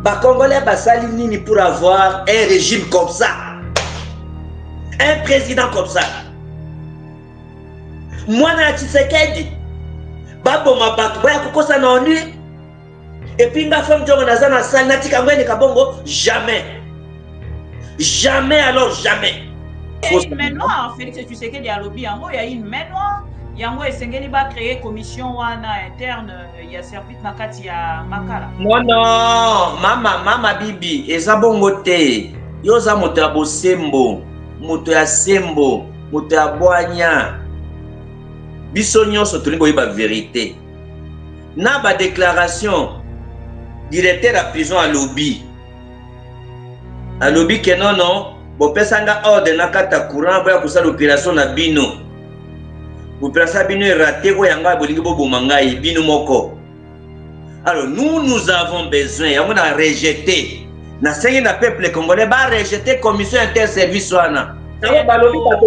les Congolais basali nini pour avoir un régime comme ça, un président comme ça. Moi na Tshisekedi babo mabato baya kukosa na onu et puis nga femme jongo naza na sali na tika ngwene kabongo jamais. Jamais alors jamais. Il y a une main noire, Félix Tshisekedi a lobby yango, il y a une main noire. Yango esengeli ba créer commission wana interne ya service na kati ya Makala. Non, mama bibi eza bongo te. Yo za moto ya bosembo, moto ya sembo, moto ya bwanya. Biso nyonso tolingi koyeba vérité. Na ba déclaration directeur la prison à lobby. A lobby que non, bo pesanga ordre na kata courant ba kusala opération na bino. Opération bino raté ko yanga bolingi bo bomangai bino moko. Alors nous avons besoin, on a rejeté. Na sengi na peuple congolais ba rejeter commission interservice wana. Ça ba lobby ba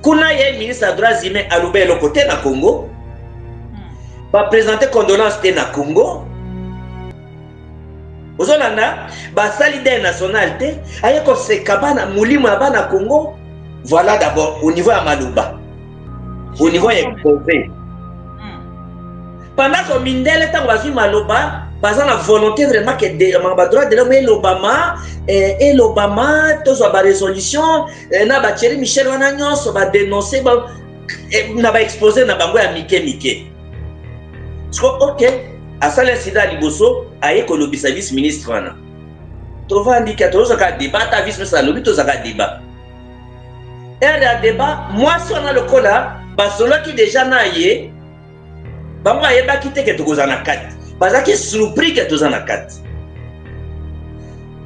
kuna ye ministre des droits humains à l'obé le côté na Congo. Ba présenter condoléances na Congo. Ozolanda ba solidarité nationale te aye ko se kabana mulimo ya bana Congo. Voilà d'abord au niveau ya Maluba. Au niveau exposé. Pendant que Mindele tant bazui Maloba, bazan la volonté vraiment que ma droit de l'homme et l'Obama tous ba résolution na ba Thierry Michel wana nyonso ba dénoncer ba na ba exposer na bango ya mike. OK, à ça l'incident liboso aye ko lobisa vice ministre wana. Tova indicateur za ka débat ta vice ministre lobi to za ka débat. Et le débat, moi si on a le cas là, basolo qui déjà naie bango ayeba kite ke tokozana kati bazaki surpris ke tozana kati.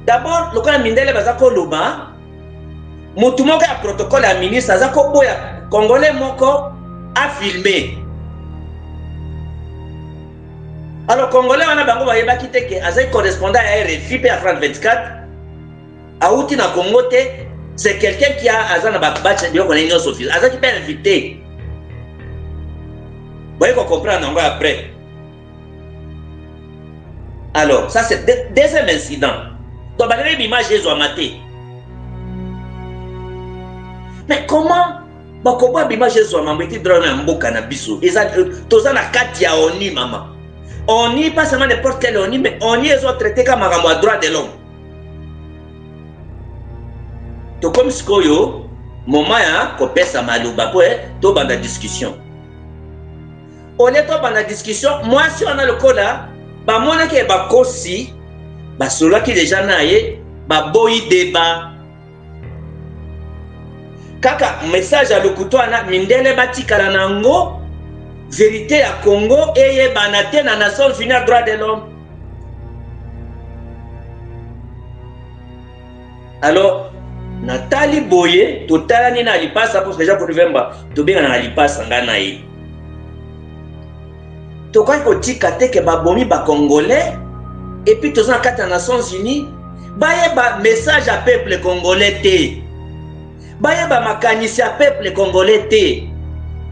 D'abord lokola Mindele bazako loba mutu moko ya protocole ya ministre azako boya congolais moko a filmé. Alors congolais wana bango bayeba kite ke azaki correspondant à RFI pe à France 24 a outi na Congo te, c'est quelqu'un qui a azana ba batch de ko na nyonso fils azaki pe invité. Vous voyez qu'on comprend après. Alors, ça c'est deuxième incident. Donc, vous avez l'image de Zouamate. Mais comment vous avez l'image de Zouamate qui drôle un beau cannabis? Et ça, tout ça, la Katia Oni, maman. Oni, pas seulement n'importe quel Oni, mais Oni, ils ont traité comme un droit de l'homme. Donc, comme ce que yo, moment, qu'on pèse à Malouba, pour tout dans la discussion. Honnêtement, dans la discussion, moi, si on a le cas là, bah, moi, qui est bah, aussi, bah, celui qui déjà naïe, bah, boy débat. Kaka, message à le couteau, Mindele bati kalanango, vérité à Congo, et banate na Nations Unies droit de l'homme. Alors, Nathalie Boye, total ni na lipasa, parce que déjà pour le vemba, to bien na lipasa nganaï. Tu crois que tu que babomi ba congolais et puis tu as quatre Nations Unies, baye ba message à peuple congolais te, baye ba makanisi à peuple congolais te,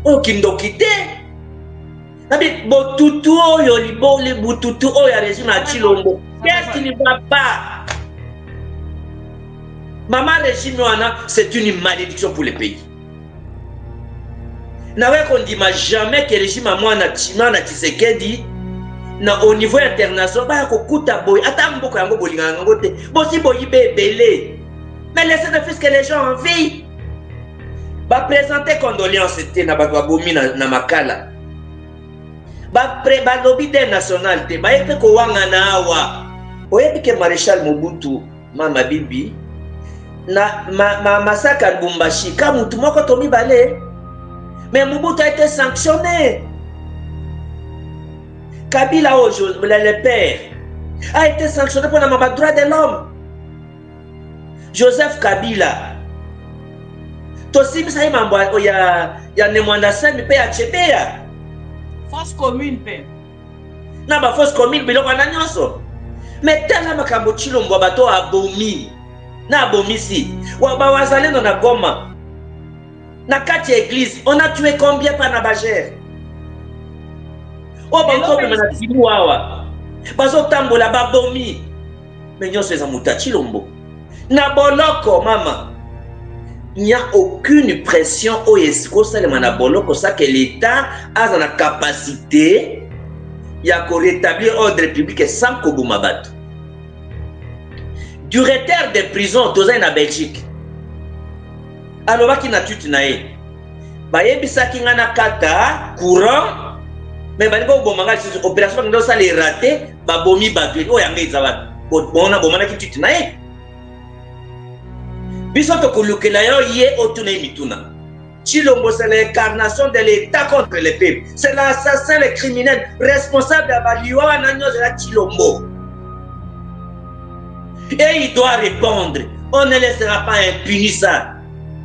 o kindo kite, nabi botutu oyo libo le botutu oyo ya régime à Chilombo, qu'est-ce qui ne va pas? Maman régime wana, c'est une malédiction pour le pays. On ne dit jamais que le régime à moi na Tshisekedi na au niveau international ba ko kuta boy ata mboko yango bolinga yango te bosi boyi belé mais laissez de fils que les gens en vie ba présenter condoléances te na ba bomi na Makala ba lobby national te ba yepe ko wanga na awa oyebi ke maréchal Mobutu mama bibi na masaka Lubumbashi ka mutu moko to mibale. Mais Mobutu a été sanctionné. Kabila, le père, a été sanctionné pour le droit de l'homme. Joseph Kabila. Tosi il y a Nemwanda Sen, mais il y a Force commune, père. Non, ma force commune, mais mais tellement makambo Chilombo bato abomi. Na abomi si. Wa wazale na Goma. Na kati église, on a tué combien par Nabagère? Oh, bah, on a tué Bazo tambola babomi. Mais nous sommes à Chilombo. Na boloko, maman. Il n'y a aucune pression au Esco, ça que l'État a la capacité de rétablir l'ordre public sans Kobumabat. Du retard des prisons, tous en Belgique. Alors, qui n'a tout naé. Bayebisa ki ngana kata courant, mais balibo bomanga opération ndo ça les raté, ba bomi batu. Oh ya ngeza ba. Bona bomana ki tout naé. Biso to kolukela yo ye otuna mituna. Chilombo c'est l'incarnation de l'État contre le peuple. C'est l'assassin, le criminel responsable de Baliwa Nanyo de la Chilombo. Et il doit répondre. On ne laissera pas impuni ça.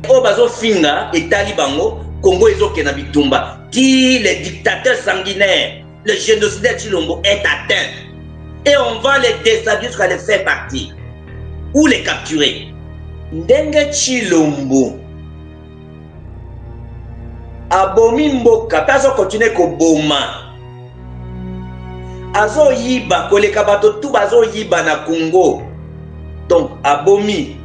Obazo Finga et Talibango, Congo et Zoke Nabitumba, qui le dictateur sanguinaire, le génocidaire Chilombo est atteint. Et on va les déshabiller jusqu'à les faire partir. Ou les capturer. Ndenge Chilombo abomi mboka pazo continue ko boma azo yiba koleka bato tu bazo yiba na Congo. Donc abomi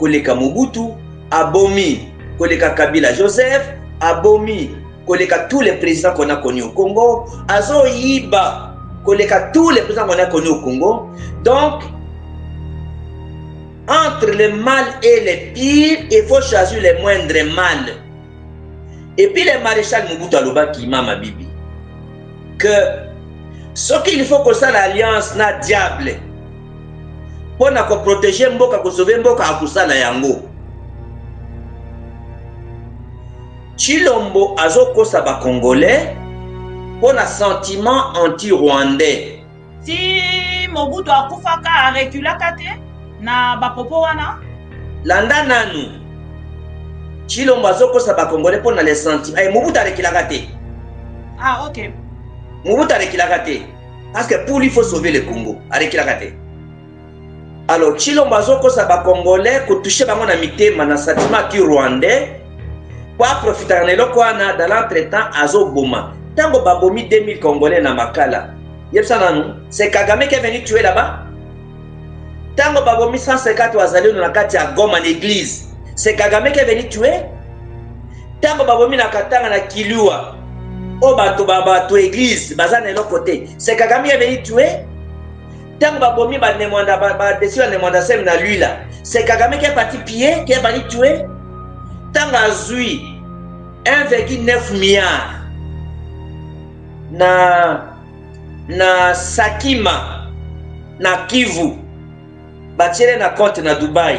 koleka Mobutu, abomi koleka Kabila Joseph, abomi koleka tous les présidents qu'on a connus au Congo, azo yiba koleka tous les présidents qu'on a connus au Congo. Donc entre le mal et le pire, il faut choisir le moindre mal. Et puis le maréchal Mobutu Aloba qui m'a bibi que ce qu'il faut que ça l'alliance na diable pour na ko protéger mboka ko sauver mboka akusala yango. Chilombo azoko sa ba congolais pour na sentiment anti-rwandais. Si Mobutu akufaka arekula kate na bapopo wana landa nanu Chilombo azoko sa ba congolais pour na les sentiments. Ay Mobutu arekila te. Ah ok. Mobutu arekila te parce que pour lui il faut sauver le Congo. Arekila te. Alors Chilombo azoko sa ba congolais ko toucher bango na mitema na sentiment ki rwandais pour profiter na eloko wana dans l'entretemps azo boma. Tango babomi 2000 congolais na Makala. Yebsa nanu, c'est Kagame qui est venu tuer là-bas. Tango babomi 150 wazali na kati ya Goma l'église. C'est Kagame qui est venu tuer. Tango babomi na Katanga na Kilua. O bato église bazana l'autre côté. C'est Kagame qui est venu tuer. Tango babomi ba nemanda ba décision nemanda sem na lui là. C'est Kagame qui est parti piller, qui est venu tuer. Tango azui 1,9 milliard na Sakima na Kivu batire na compte na Dubaï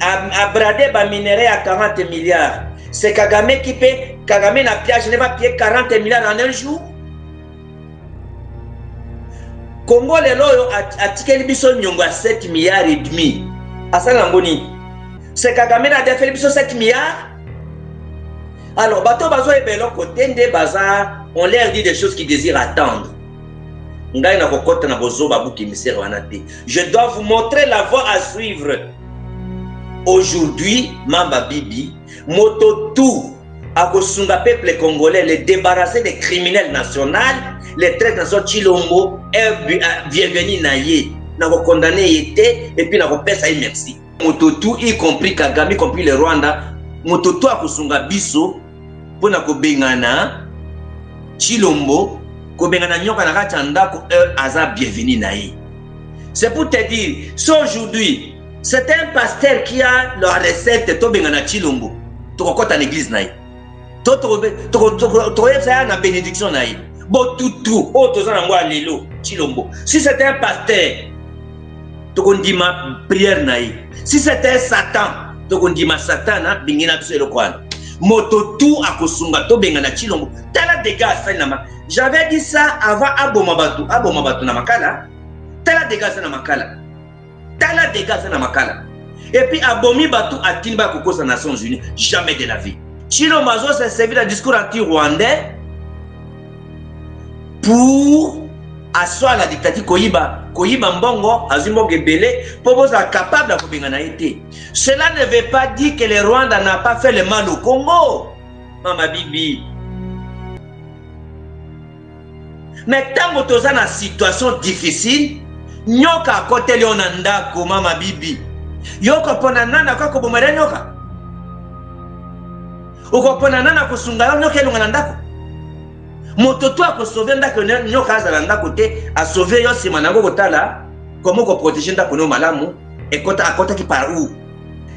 a bradé ba minerai à 40 milliards. C'est Kagame qui paie. Kagame na piège ne va payer 40 milliards en un jour. Congo le loyo a tikeli biso nyongo à 7 milliards et demi. Asala ngoni. C'est Kagame na défait biso 7 milliards. Alors bato bazo e belo côté nde baza on leur dit des choses qu'ils désirent attendre. Ngai na kokota na bozo babuki misère wana te. Je dois vous montrer la voie à suivre. Aujourd'hui, Mamba Bibi, moto tout à kosunga peuple congolais, les débarrasser des criminels nationaux, les traîtres nationaux Chilombo, bienvenue naïe, n'a condamné été et puis n'a pas ça merci. Moto tout y compris Kagame, y compris le Rwanda, moto tout à kosunga biso pour na ko bengana Chilombo, ko bengana nyoka na kati ndako aza bienvenue naïe. C'est pour te dire, si aujourd'hui c'est un pasteur qui a la recette to bengana Chilombo, to kokota l'église naïe. To ça na bénédiction naïe. Bo tout o to za ngwa lelo Chilombo. Si c'est un pasteur, to kondima prière naïe. Si c'est un Satan, to kondima Satan na bingina biso elokwana. Moto tout akosunga to bengana Chilombo. Tala dégâts ça na. J'avais dit ça avant abomabatu na Makala. Tala dégâts ça na Makala. Tala dégâts ça na Makala. Et puis abomi batu atimba koko sa Nations Unies, jamais de la vie. Chilombo s'est servi d'un discours anti-rwandais pour asseoir la dictature Koyiba mbongo azimbo gebele pour être capable de bengana été. Cela ne veut pas dire que le Rwanda n'a pas fait le mal au Congo. Mama Bibi. Mais tant que tu es dans une situation difficile, nyoka akoteli yo na ndako mama bibi yoko pona nana kako bomara nyoka ukopona nana kusunga yo nyoka elunga na ndako moto to akosauve ndako nyoka azala ndako te asauve yo nsima nango kotala comment protéger ndako no malamu akota ki par où.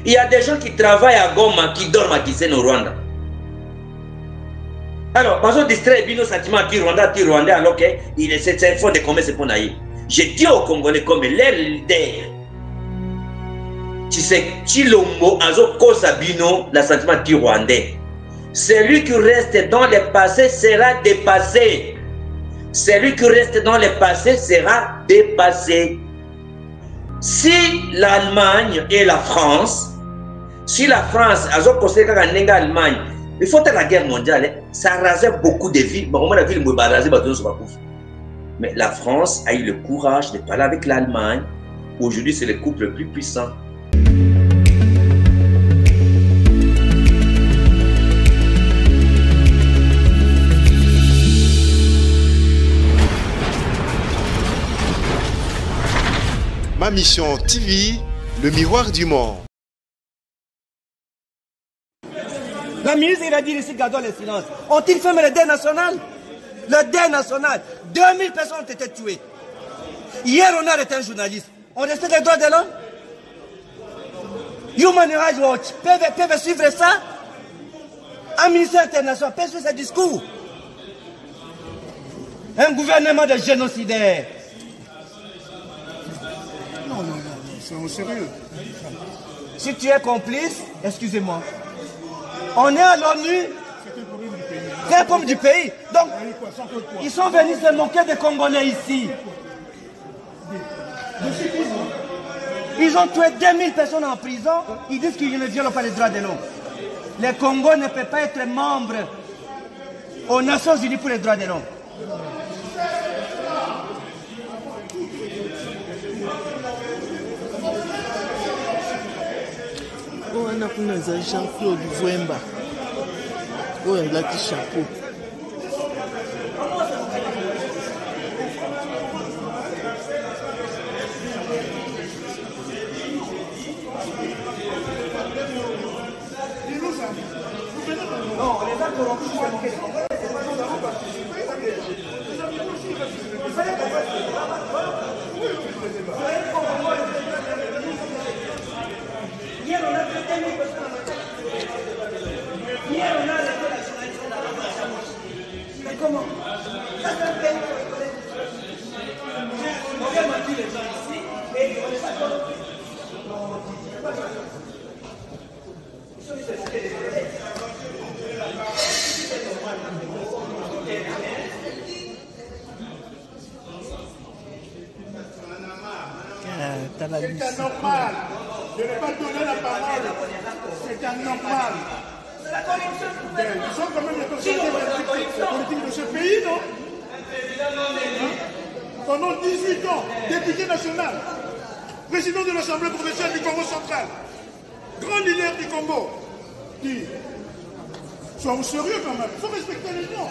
Il y a des gens qui travaillent à Goma qui dorment à Kisenyi au Rwanda. Alors, parce que distrait bino sentiment anti-rwandais alors que il est c'est fond de commerce pour naïe. Je dis aux Congolais comme les leaders. Tu sais, Chilombo azo kosa bino la sentiment anti-rwandais. Celui qui reste dans le passé sera dépassé. Celui qui reste dans le passé sera dépassé. Si l'Allemagne et la France, si la France a considéré qu'en Allemagne, il faut la guerre mondiale, ça rasait beaucoup de vies. Mais la France a eu le courage de parler avec l'Allemagne. Aujourd'hui, c'est le couple le plus puissant. Ma mission TV, le miroir du monde. La ministre, il a dit ici, gardons les finances. Ont-ils fait le deuil national? Le deuil national. 2000 personnes ont été tuées. Hier, on a arrêté un journaliste. On respecte les droits de l'homme? Human Rights Watch peuvent suivre ça? Un ministère international peut suivre ce discours? Un gouvernement de génocidaires. Non, c'est au sérieux. Si tu es complice, excusez-moi. On est à l'ONU. C'est un problème du pays. Donc, ils sont venus se moquer des Congolais ici. Ils ont tué 2000 personnes en prison. Ils disent qu'ils ne violent pas les droits de l'homme. Le Congo ne peut pas être membre aux Nations Unies pour les droits de l'homme. On a pris Jean-Claude Vouemba. Oh, il a dit chapeau. Non, on les a corrompus. Hier, on a traité les personnes. Hier, on a arrêté la journaliste de la marche. Mais comment? Ça, c'est un pays qu'on connaît. On vient mentir les gens ici et on les accorde. Non, c'est pas ça. Ils sont ici, c'est des collègues. C'est anormal de ne pas donner la parole. C'est anormal. Nous sommes quand même les personnalités politiques de ce pays, non? Pendant 18 ans, député national, président de l'Assemblée provinciale du Congo central, grand leader du Congo, dit, soyons sérieux quand même, il faut respecter les gens.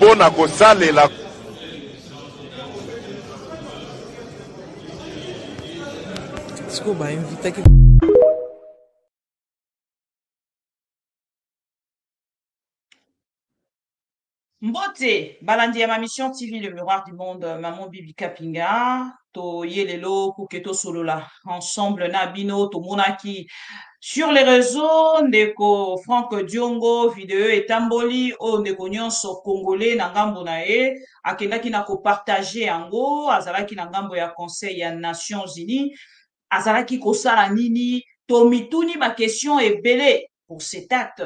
Pona kosalela Desculpa, invita aqui. Mbote, balandi ya ma mission TV, le miroir du monde, maman Bibi Kapinga, to yelelo kuketo solola, ensemble nabino, to monaki, sur les réseaux, ndeko Franck Diongo, vidéo etamboli, o ndeko nyonso congolais na ngambo na e, akendaki na ko partager yango, azalaki na ngambo ya Conseil ya Nations Unies, azalaki kosala nini, to mituni ma question ebele pour cet acte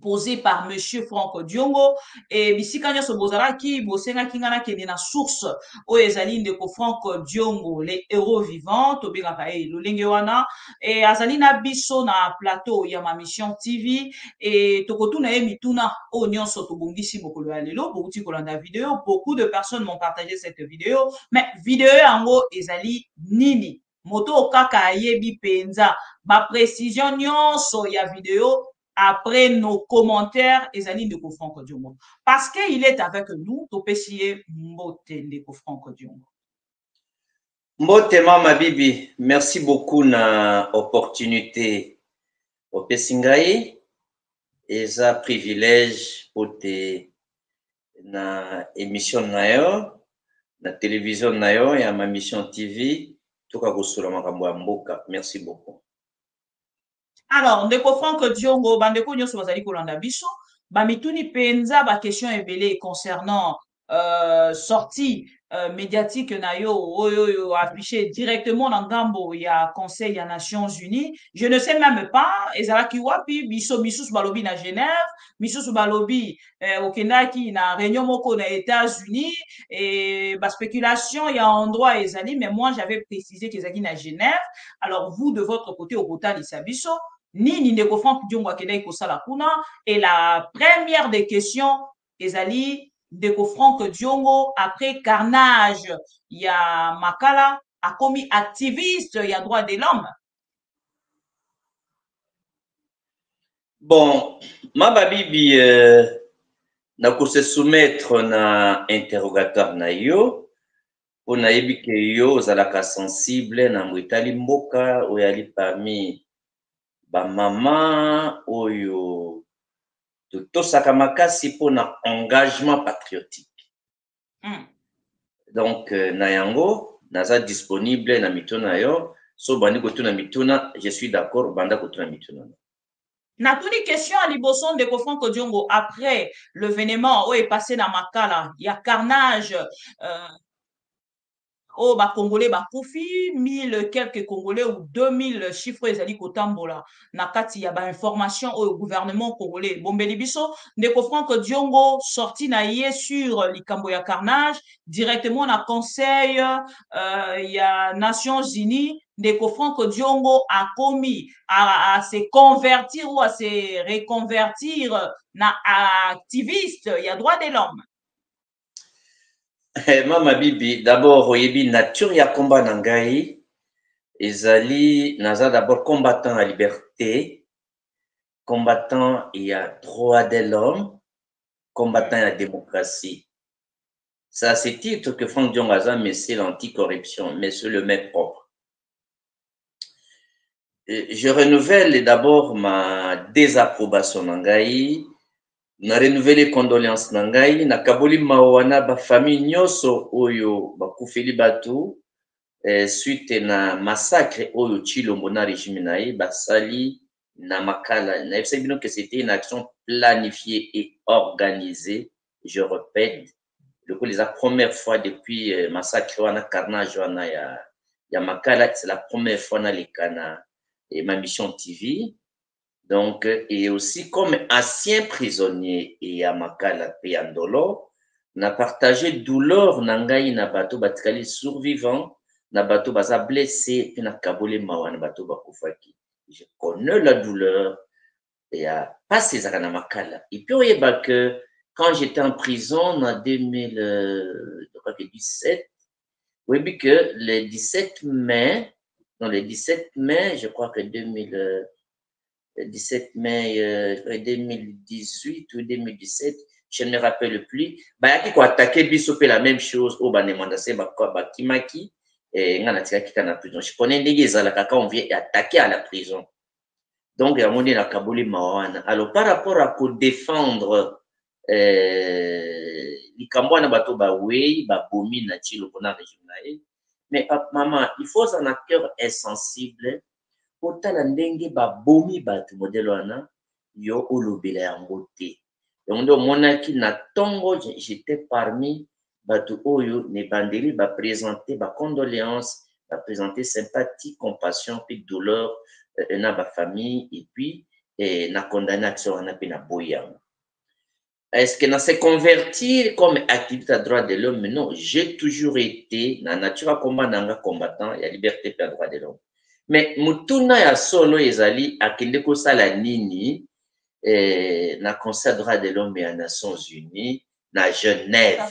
posé par monsieur Franck Diongo et bisika nyonso bozalaki bosenga kingana kende na source o ezali ndeko Franck Diongo les héros vivants to bengaka e lolenge wana et azali na biso na plateau ya ma mission TV et tokotuna e mituna o nyonso to bongisi mokolo ya lelo bokuti kolanda vidéo. Beaucoup de personnes m'ont partagé cette vidéo, mais vidéo yango ezali nini? moto kaka ayebi penza ba précision nyonso ya vidéo après nos commentaires ezali ndeko Franck Diongo parce que il est avec nous topesi ye mbote ndeko Franck Diongo. Mbote mama bibi, merci beaucoup na opportunité opesi ngai eza privilège pote na émission na yo na télévision na yo ya ma mission TV toka kosula makambo ya mboka. Merci beaucoup. Alors ndeko Franck Diongo bandeko nyonso bazali kolanda biso bamituni penza ba question ebele concernant sortie médiatique na yo oyo affiché directement dans ngambo ya Conseil ya Nations Unies. Je ne sais même pas ezalaki wapi biso misusu balobi na Genève, misusu balobi okendaki na réunion moko na États-Unis et ba spéculation ya endroit ezali, mais moi j'avais précisé que ezalaki na Genève. Alors vous de votre côté okotalisa biso nini ndeko Franck Diongo akendaki kosala kuna. Et la première des questions ezali ndeko Franck Diongo après carnage ya Makala akomi activiste ya droit de l'homme. Bon, mama bibi na kose soumettre na interrogatoire na yo po nayebi ke yo ozalaka sensible na mwitali mboka oyo ali parmi bamama oyo tosaka makasi mpona engagement patriotique. Donc na yango naza disponible na mituna yo so bandi kotuna mituna je suis d'accord banda kotuna mituna. Natuni question à liboso ndeko Franck Diongo après l'événement où est passé dans Makala, il y a carnage oh ba Congolais ba kufi 1000 quelques Congolais ou 2000 chiffres ezali kotambola na kati ya ba information au gouvernement congolais bombeli biso ndeko Franck Diongo sorti na ye sur likambo ya carnage directement na conseil ya Nations Unies. Ndeko Franck Diongo a commis à se convertir ou à se reconvertir na activiste ya droit de l'homme. Mama bibi, d'abord oyebi nature ya combat na ngai ezali naza d'abord combattant à liberté, combattant ya droit de l'homme, combattant à la démocratie. Ça c'est titre que Franck Diongo aza monsieur l'anticorruption, monsieur le maître propre. Je renouvelle d'abord ma désapprobation na ngai. Na renouveler condoléances na ngai na kaboli mawana ba famille nyonso oyo bakufeli batu suite na massacre oyo Tshilombo na régime na ye basali na Makala. Na yebisa bino que c'était une action planifiée et organisée, je répète, c'est la première fois depuis massacre wana carnage wana ya Makala, c'est la première fois na lekana et ma mission TV. Donc, et aussi comme ancien prisonnier et à Makala Peyandolo, n'a partagé douleur nangai na bato batikali survivant, na bato baza blessé, puis na kabole mawa na bato bakufaki. Je connais la douleur et à passer ça na Makala. Et puis, oui, bah que quand j'étais en prison en 2017, oui, bien que le 17 mai, je crois que 17 mai 2018 ou 2017, je ne me rappelle plus. Bah, qui a attaqué Bissopé la même chose au Banemandase, Kimaki, et on a tiré qui en prison. Je connais des gens quand on vient attaquer à la prison. Donc, il y a un Kabouli Mawana. Alors, par rapport à pour défendre les Kambouana Bato Baoué, Baboumi, Natchilo, Bona Régime, mais maman, il faut un acteur insensible. Otala ndenge babomi bato modèle wana yo olobela yango te. Donc ndo monaki na tongo j'étais parmi bato oyo ne bandeli ba présenter ba condoléances, ba présenter sympathie, compassion puis douleur na ba famille et puis na condamnation wana pe na boyang. Est-ce que na se convertir comme activiste à droit de l'homme? Non, j'ai toujours été na nature combat nanga combattant ya liberté et droit de l'homme. Mais mutuna ya solo ezali akende kosala nini na Conseil des droits de l'homme et Nations Unies na Genève.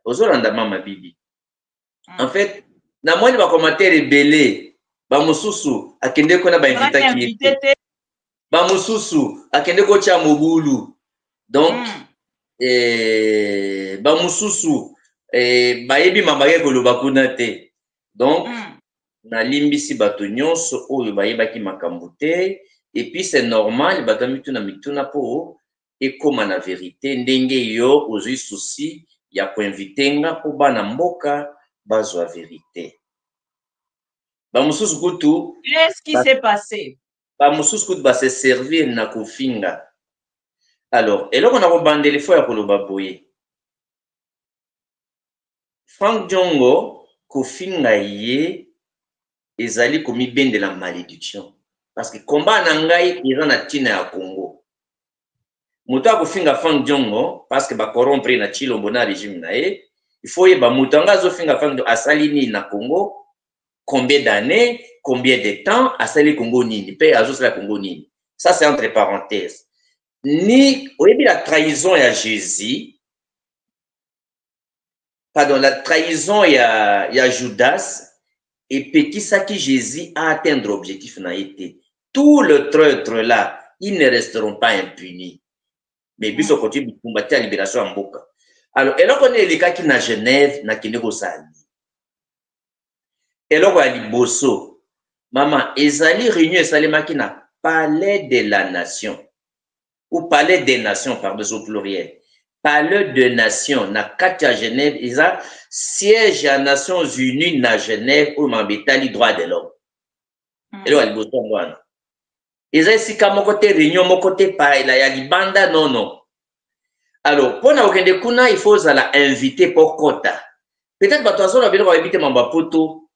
Ozolanda mama bibi. En fait, na moni ba commentaire ebele ba mususu akende ko na ba invita ki ba mususu akende ko cha mobulu donc ba mususu ba yebi mamake ko loba kuna te donc na limbisi bato nyonso oyo ba yebaki makambo te et puis c'est normal bato mituna po ekoma na vérité ndenge yo ozwi souci ya koinvitenga po bana mboka bazwa vérité. Bamususu kutu, qu'est-ce qui s'est passé? Bamususu kutu ba se servir na kofinga. Alors, eloko na kobandeli fo ya koloba boye. Frank Diongo kofinga ye ezali komibendela malédiction parce que combat na ngai eza na tina ya Congo. Mutu akofinga Frank Diongo parce que ba corrompre na Chilombo na régime na ye. Il faut yeba mutu anga azofinga Frank Diongo asali nini na Congo, combien d'années, combien de temps asali Congo nini, pe azosala Congo nini. Ça c'est entre parenthèses. Ni oyebi la trahison ya Jésus, pardon, la trahison ya Judas et Pekisaki Jésus à atteindre l'objectif n'a été. Tous les traîtres là, ils ne resteront pas impunis. Mais puis, on continue de combattre la libération en Boka. Alors, et là, on est les cas qui na Genève, na Kineko Sali. Et là, on a dit Bosso. Maman, Ezali réunion Salema qui na palais de la nation. Ou palais des nations, pardon, au pluriel. Palais de nations, na Katia Genève, ils ont siège à Nations Unies na Genève, où m'embêtali droit de l'homme. Et là, on a dit Bosso. Ils ont ici mon côté réunion, mon côté pareil, là, il y a Libanda, non, non. Alors, pour nous de kuna, il faut la inviter pour quota. Peut-être que tu vas inviter mon poto.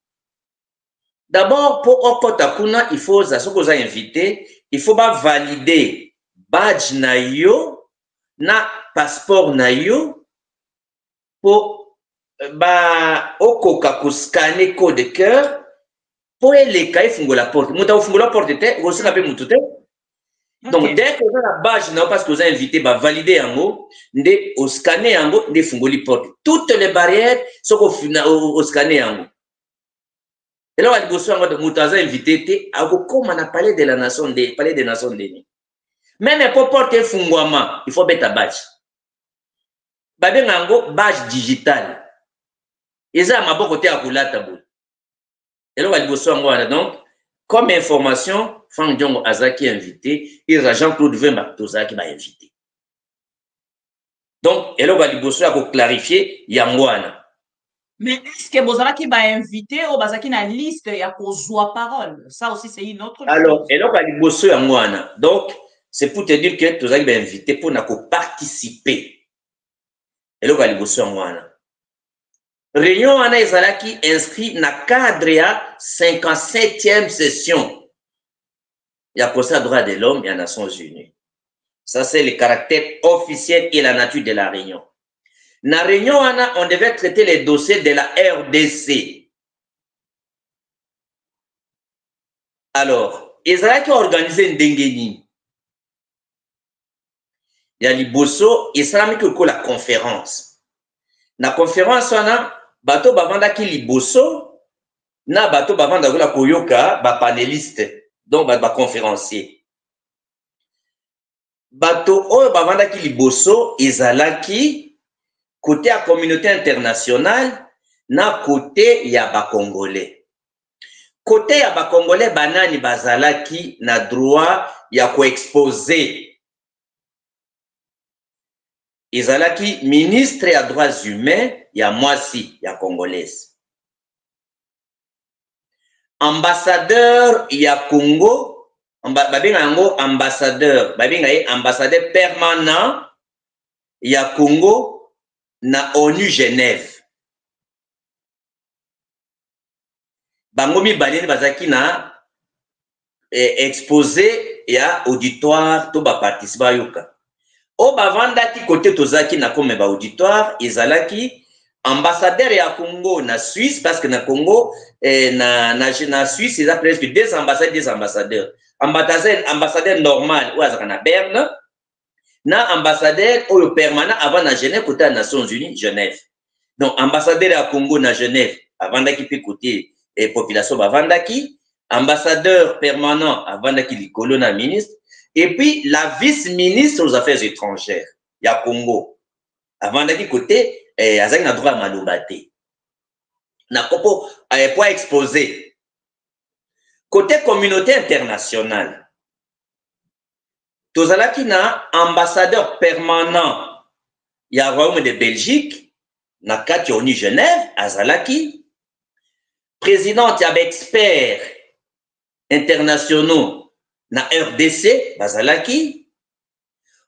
D'abord, pour quota kuna, il faut inviter, il faut pas valider badge na yo, na passeport na yo, pour okoka ko scanner code cœur. Pour les cas, il faut la porte. Mouta faut la porte était, vous savez pas moutou. Donc dès que vous avez la badge, non parce que vous avez invité, bah valider en haut, ndé au scanner en haut, ndé faut la porte. Toutes les barrières sont au scanner en haut. Et là on va dire en mode mouta vous invité, à vous comme on a parlé de la nation des parler des nations des. Même pour porter fungwama, il faut mettre un badge. Babé ngango badge digital. Et ça m'a beaucoup côté à la tabou. Et là, on va donc, comme information, Frank Diongo Azaki invité, et Jean-Claude Vemba Tozaki m'a invité. Donc, et là, on va clarifier Yangwana. Mais est-ce que Bozalaki m'a invité ou Bazaki na liste ya kozwa parole? Ça aussi, c'est une autre chose. Alors, et là, on va Yangwana. Donc, c'est pour te dire que Tozaki m'a invité pour participer. Et là, on va Yangwana. Réunion Anna Ezalaki inscrit na cadre ya 57e session. Il y a Conseil des droits de l'homme et les Nations Unies. Ça, c'est le caractère officiel et la nature de la réunion. Na réunion Anna, on devait traiter les dossiers de la RDC. Alors, Ezalaki a organisé une dengeni. Il y a Liboso, Ezalaki a la conférence. Na conférence Anna, bato bavanda ki liboso na bato bavanda la koyoka ba panéliste donc ba conférencier bato oyo bavanda ki liboso ezalaki côté à communauté internationale na côté ya ba congolais côté ya ba congolais banani bazalaki na droit ya ko exposer ezalaki ministre ya droits humains ya mwasi ya congolaise. Ambassadeur ya Congo, babenga yango ambassadeur, babenga ye ambassadeur permanent ya Congo na ONU Genève. Bango mibale bazaki na exposé ya auditoire to ba participa yoka. O bavanda ki côté tozaki na comme ba auditoire ezalaki ambassadeur ya Congo na Suisse parce que na Congo na Suisse il y a presque deux ambassadeurs ambassadeur normal ou azaka na Berne na ambassadeur oyo permanent avant na Genève côté des Nations Unies Genève. Donc ambassadeur ya Congo na Genève avandaki pe côté population bavandaki, ambassadeur permanent avandaki likolo na ministre, et puis la vice-ministre aux affaires étrangères ya Congo avandaki côté azaki na droit ya maloba te na kopo pour exposer côté communauté internationale tozalaki na ambassadeur permanent ya Royaume de Belgique na kati ONU Genève azalaki présidente ya experts internationaux na RDC bazalaki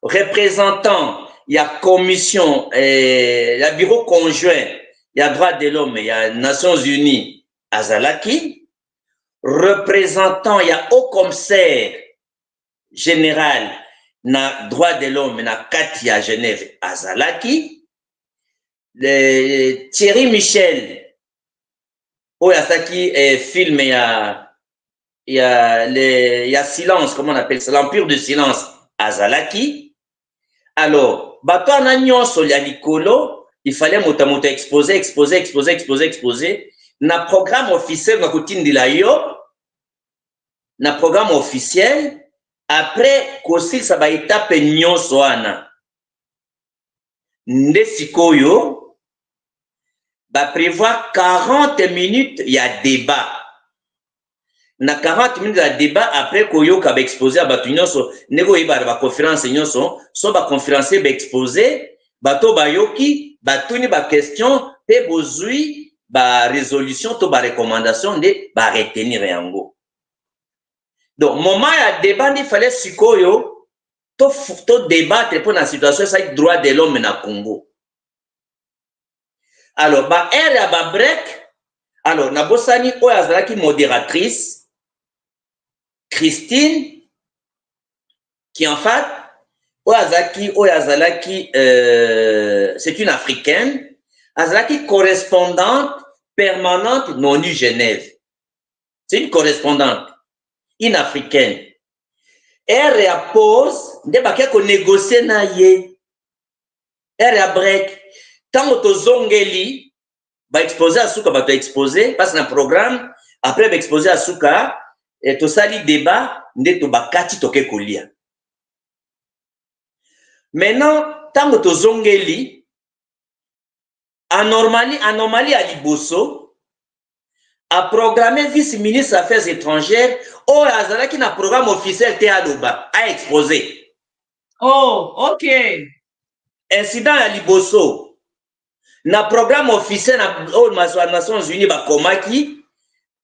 représentant ya commission ya bureau conjoint ya droit de l'homme ya Nations Unies azalaki représentant ya haut commissaire général na droit de l'homme na kati ya Genève azalaki Thierry Michel oyo asaki film il y a silence, comment on appelle ça, l'empire de silence, azalaki. Alors, bato na nyonso ya likolo, il fallait motamoto exposer. Na programme officiel na kotindila yo, na programme officiel, après kosi sa ba étape nyonso wana. Nde sikoyo, ba prévoir 40 minutes ya débat. Na 40 minutes de débat après koyo ka exposé à batu nyonso nego yeba ba conférence nyonso so ba conférencier ba exposé bato ba yoki batuni ba question pe bozui ba résolution to ba recommandation de ba retenir yango. Donc moment ya débat il fallait sikoyo to débattre pour la situation ça droit de l'homme na Congo. Alors ba ere ba break alors na bosani oyo azalaki modératrice Christine, qui en fait, c'est une Africaine, Azalaki correspondante permanente de l'ONU Genève. C'est une correspondante, une Africaine. Elle repose, de négocier na ye. Elle a break. Tant que zongeli, va exposer à Souka, va exposer, passe un programme, après va exposer à Souka, et tout ça, le débat, nde to bakati toke kolia. Maintenant, tant que to zongeli, anomalie à Liboso, a programmé vice-ministre Affaires étrangères, ou azala qui na programme officiel te aloba, a exposé. Oh, ok. Incident à Liboso, na programme officiel na Nations Unies ba komaki,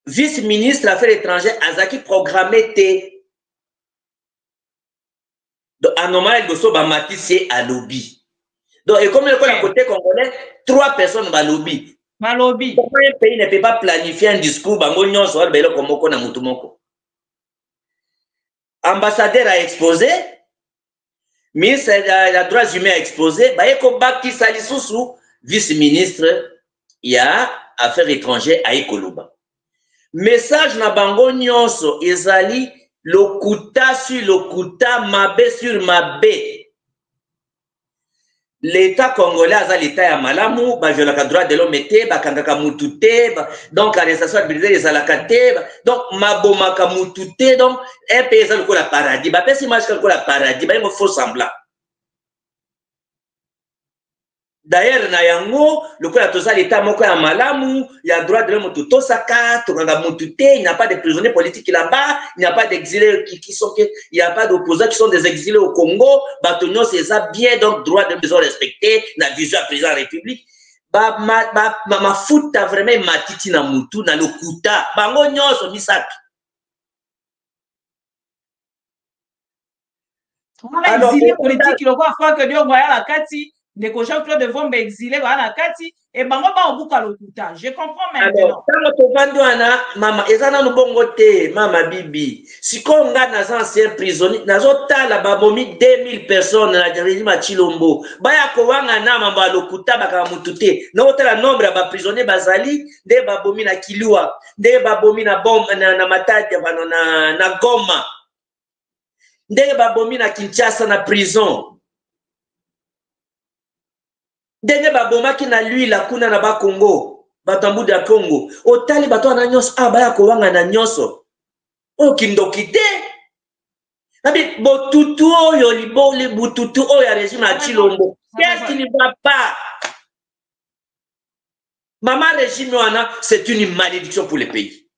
vice-ministre Affaires étrangères Azaki programmé T. Donc, anomalie de ba matissé à lobby. Donc, et comme le côté congolais, 3 personnes ba lobby. Ma lobby. Pourquoi un pays ne peut pas planifier un discours bango nyonso wala belo komoko na mutu moko. Ambassadeur a exposé, ministre des droits humains a exposé, ba eko baki salisusu vice-ministre ya Affaires étrangères a ekoloba. Message na bango nyonso ezali lokuta sur lokuta mabe sur mabe. L'état congolais a l'état ya malamu ba violaka droit de l'homme te ba kangaka mutu te donc arrestation arbitraire ezalaka te donc mabomaka mutu te donc un pays ezali ko la paradis ba pesi image ko la paradis ba ngo faux semblant. D'ailleurs, na yango, le cas de l'État moko ya malamu, il y a droit de l'homme tout saka, tout kanga mutute, il n'y a pas de prisonniers politiques là-bas, il n'y a pas d'exilés qui sont, il n'y a pas d'opposants qui sont des exilés au Congo, Batonio c'est ça bien, donc droit de l'homme respecté, na vision à président de la République. Ma fout a vraiment matiti na mutu, na lokuta, bango nyonso misaki. Alors, exilé politique, le roi Franck Dion voyait la Kati. Des cochons de vont exilés à la Kati et bango ba obuka lokuta. Je comprends maintenant. Alors, tant que vandoana mama ezana no bongo te mama bibi. Siko nga na ancien prisonnier nazo tala babomi 2000 personnes na régime Chilombo. Baya ko wanga na mamba lokuta baka mutute. Na otala nombre ba prisonniers bazali de babomi na Kilua, de babomi na bomba na Matadi na Goma. De babomi na Kinshasa na prison. Denge babomaki na lui la kuna na ba Congo. batambu da Congo otali bato wana nyonso baya kowanga na nyonso oyo kindoki te nabi botutu oyo libole bututu oyo ya régime ya Tshilombo qu'est-ce qui ne va pas maman régime wana c'est une malédiction pour le pays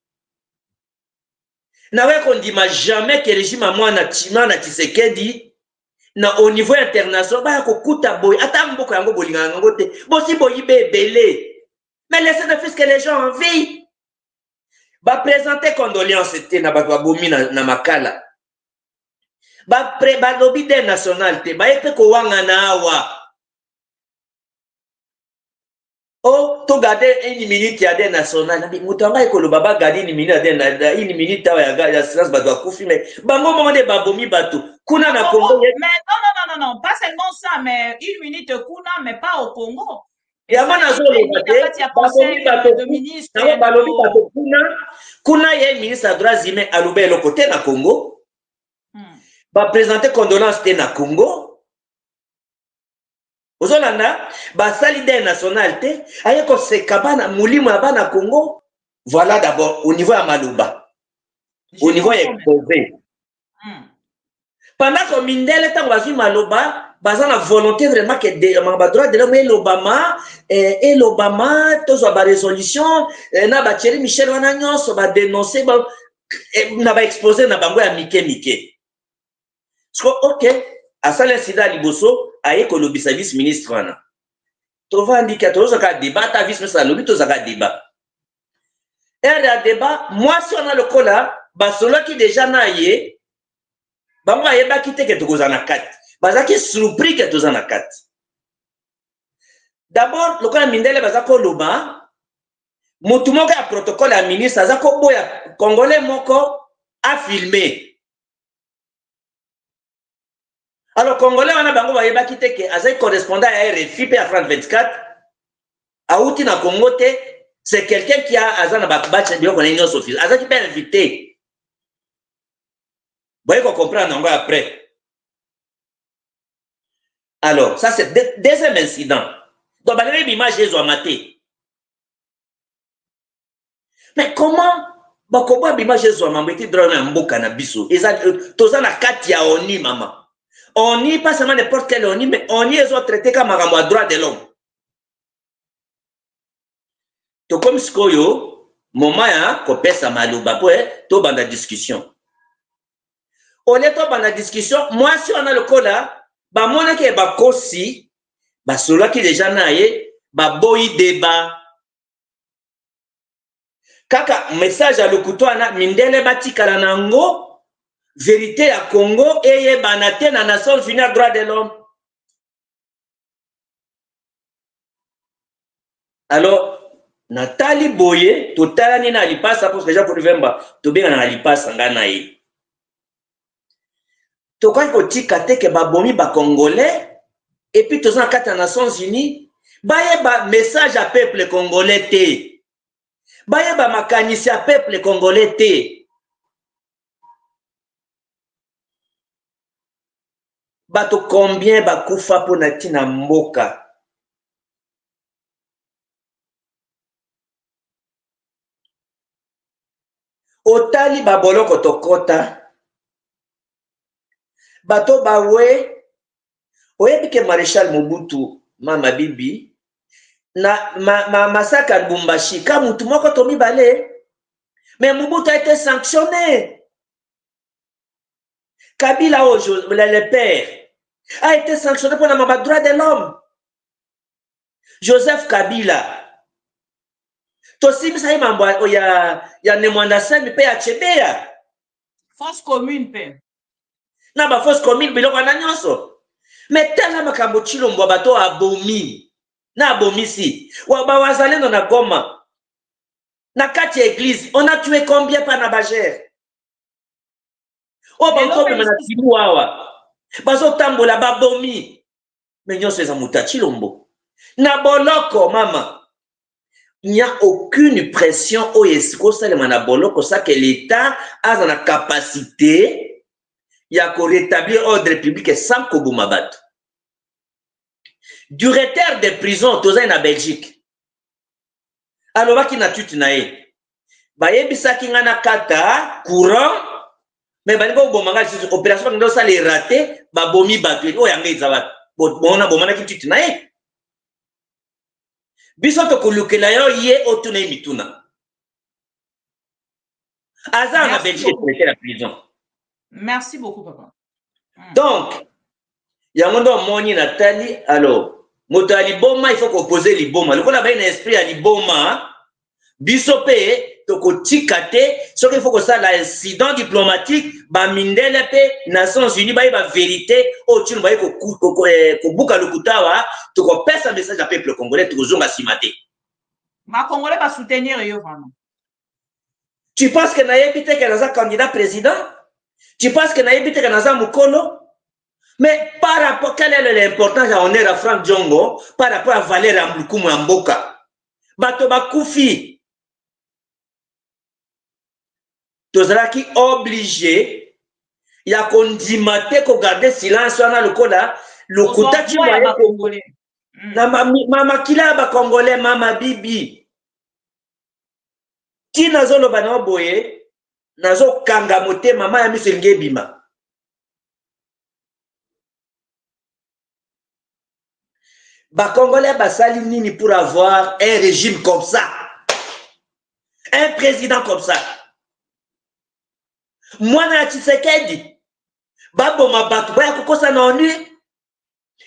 nawe kondima jamais que régime à mwana Tshisekedi na au niveau international baya kokuta boy ata mboko yango bolinga yango te bosi boyibe ebele mais laissez-le que les gens en vie ba présenter condoléances te na bato babomi na makala ba lobby de national te ba epe ko wanga na awa oh to garder une minute ya de national nabi mutanga ekolo baba garder une minute ya une minute ya silence bato akufi mais bango monde babomi bato kuna na Congo mais non pas seulement ça mais une minute kuna mais pas au Congo yamana zolo de ministre balobi bato kuna ye ministre à droits humains alobe le côté na Congo ba présenter condoléances te na Congo ozolanda ba solidaire national te aye ko sekabana mulimo ya bana Congo voilà d'abord au niveau ya maloba au niveau ya exposé pendant que mindele tango bazwi maloba baza na volonté vraiment que ba droit de l'homme et l'Obama tozwa ba résolution na ba Thierry Michel wana nyonso ba dénoncer ba na ba exposé na bango ya mike ok asala sida liboso aye ko lobisa vice ministre wana tovandika tozaka débat ta vice ministre lobi tozaka débat ya débat moi si on a le kola basolo ki déjà na ye bango ayebaki te ke tokoza na kati bazaki surpris ke toza na kati d'abord lokola mindele baza koloba mutu moko ya protocole ya ministre aza koboya congolais moko a filmé. Alors, Congolais, on a bango bayeba ki te ke azai correspondant à RFI pe à France 24. Aouti na Congo te, c'est quelqu'un qui a azana bakbatch bio connaît nos office. Azai qui peut inviter. Vous voyez qu'on comprend encore après. Alors, ça c'est deuxième incident. Donc, bah, l'image est maté. Mais comment bah comment l'image est maté drone un beau cannabis? Eza tozana katia oni maman. On n'y pas seulement n'importe quel on y, mais on y est traité comme un droit de l'homme. To comme ce que moment ya ko pesa maluba pour to banda discussion. On est to banda discussion, moi si on a le cas là, ba mona ke ba kosi, ba solo ki déjà naé, ba boyi débat. Kaka message à le couteau ana mindele batikala nango. Vérité à Congo et Banate na Nations Unies à droit de l'homme. Alors, Nathalie Boye, totala ni na lipasa parce que déjà pour Novembre, to bien na lipasa ngana yi. To kwa ko tikate ke babomi ba congolais et puis to za kata Nations Unies, baye ba message à peuple congolais te. Baye ba makanisi à peuple congolais te. Bato combien bakufa po natina mboka otali baboloko tokota bato bawe oyebi ke Maréchal Mobutu mama bibi na masaka Lubumbashi ka mutu moko to mibale mais Mobutu a été sanctionné. Kabila le père a été sanctionné pour le droit de l'homme. Joseph Kabila. Tosim sa imambo ya nemwanda semi pe ya chebea. Force commune pe. Na ba force commune biloko na nyonso. Mais tala makambo Tshilombo bato abomi. Na abomisi. Wa ba wazalendo na Goma. Na kati ya église, on a tué combien par Nabager? Oh, ba ko na tibu awa. Bazo tambola babomi. Mais nyonso eza muta Tshilombo. Na boloko mama. Il n'y a aucune pression au Esco Salema na boloko ça que l'État a la capacité il y a qu'à rétablir ordre public sans Kobumabat. Directeur de prison tous en Belgique. alobaki na tuti na ye bayebisaki nga na kata courant mais balingi koboma nga lisusu opération bakende osala erate babomi bato oyo yango eza bato bomonaki tuti na ye biso tokolukela yo ye otuna ye mituna aza na Belgique traité la prison. Merci beaucoup papa. Donc yango ndo omoni natali alors moto ya liboma il faut koposer liboma lokola baye na esprit ya liboma biso mpe tokotika te soki il faut kosala incident diplomatique bamindele mpe Nations Unies bayeba vérité oyo tino baye kobuka lokuta awa tokopesa message ya peuple congolais tokozonga nsima te bakongolais basoutenir yo vraiment. Tu penses que nayebi te ke naza candidat président? Tu penses que nayebi te ke naza mokolo? Mais par rapport, quelle est l'importance à honneur à Frank Diongo par rapport à Valère Amblukumu ya mboka? Bato bakufi. Tozalaki obligé ya kondima te ko garder silence wana lokola lokuta chimwa ya Congolais. Na mama kila ba Congolais mama bibi. Ki nazo loba na boye nazo kanga mote mama ya miso ngebima. Congolais basali nini pour avoir un régime comme ça, un président comme ça. Moi na Tshisekedi baboma bato baya kokosa na onu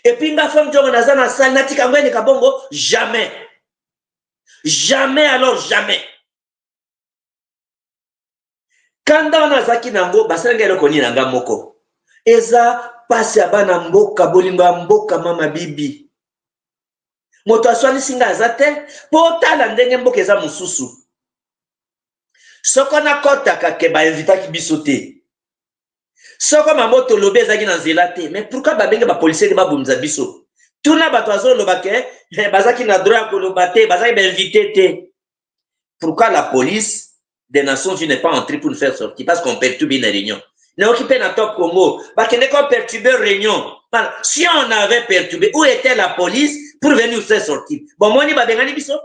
et puis nga femme Diongo naza na sali natika ngweni kabongo jamais alors jamais kanda wana azaki nango basalenga eloko nini nanga moko eza pasi ya bana mboka bolingo ya mboka mama bibi moto aswanisi nga aza te mpo otala ndenge mboka eza mosusu soko nakotaka ke bainvitaki biso te soko mambo tolobi ezalaki na nzela te mais pourquoi babenge bapolisier te babomisa biso tuna bato azoloba ke bazalaki na droit ya koloba te bazalaki bainvité te pourquoi la police des Nations Unies n'est pas entrée pour nous faire sortir parce qu'on perturbe une réunion. Nous occupons dans top Congo, parce qu'on a perturbé une réunion. Si on avait perturbé, où était la police pour venir nous faire sortir? Bon, moi, je vais vous dire,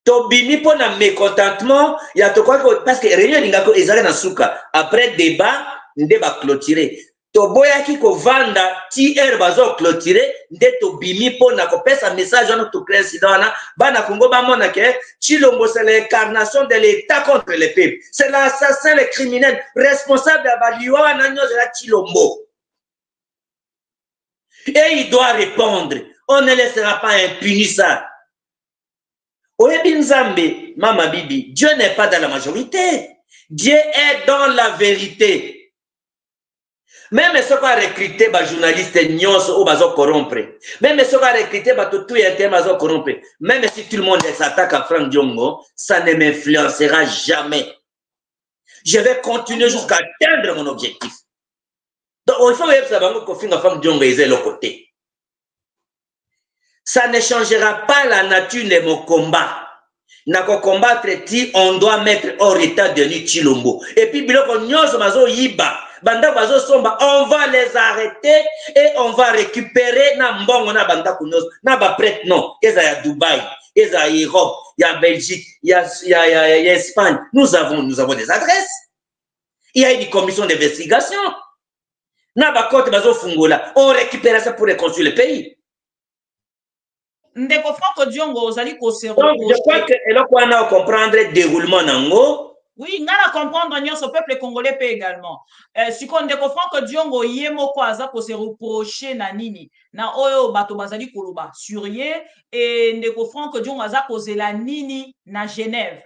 Tobimi pour un mécontentement, il y a tout quoi parce que réunion ils allaient dans souka. Après débat clôturé. Toboya ki ko vanda TR bazo clôturé, nde tobimi pour na ko pesa message à notre président na bana Congo ba mona ke Tshilombo c'est l'incarnation de l'État contre le peuple. C'est l'assassin, le criminel responsable de Baliwa na nyozo la Tshilombo. Et il doit répondre. On ne laissera pas impuni ça. Oyebi Nzambe, Mama Bibi, Dieu n'est pas dans la majorité. Dieu est dans la vérité. Même ceux qui ont recruté les journalistes nyonso ou bazo corrompre. Même ceux qui ont recruté tout interne bazo corrompre. Même si tout le monde s'attaque à Frank Diongo, ça ne m'influencera jamais. Je vais continuer jusqu'à atteindre mon objectif. Donc il faut que Frank Diongo est de l'autre côté. Ça ne changera pas la nature de mon combat. Nako combattre ti, on doit mettre hors état de nuit Tshilombo. Et puis biloko nyonso bazo yiba. Banda bazo somba, on va les arrêter et on va récupérer na mbongo na banda kunos na ba prête non. Eza ya Dubaï, eza ya Europe, ya Belgique, ya Espagne. Nous avons des adresses. Il y a une commission d'investigation. Na ba côté bazo fungola, on récupère ça pour reconstruire le pays. Ndeko Frank Diongo ozali ko se Donc je crois que eloko wana comprendre le déroulement nango. Oui, on a comprendre ce peuple congolais peut également. Si on découvre Frank Diongo yemo ko aza ko se reprocher na nini na oyo bato bazali koloba sur ye et ndeko Frank Diongo aza ko zela nini na Genève.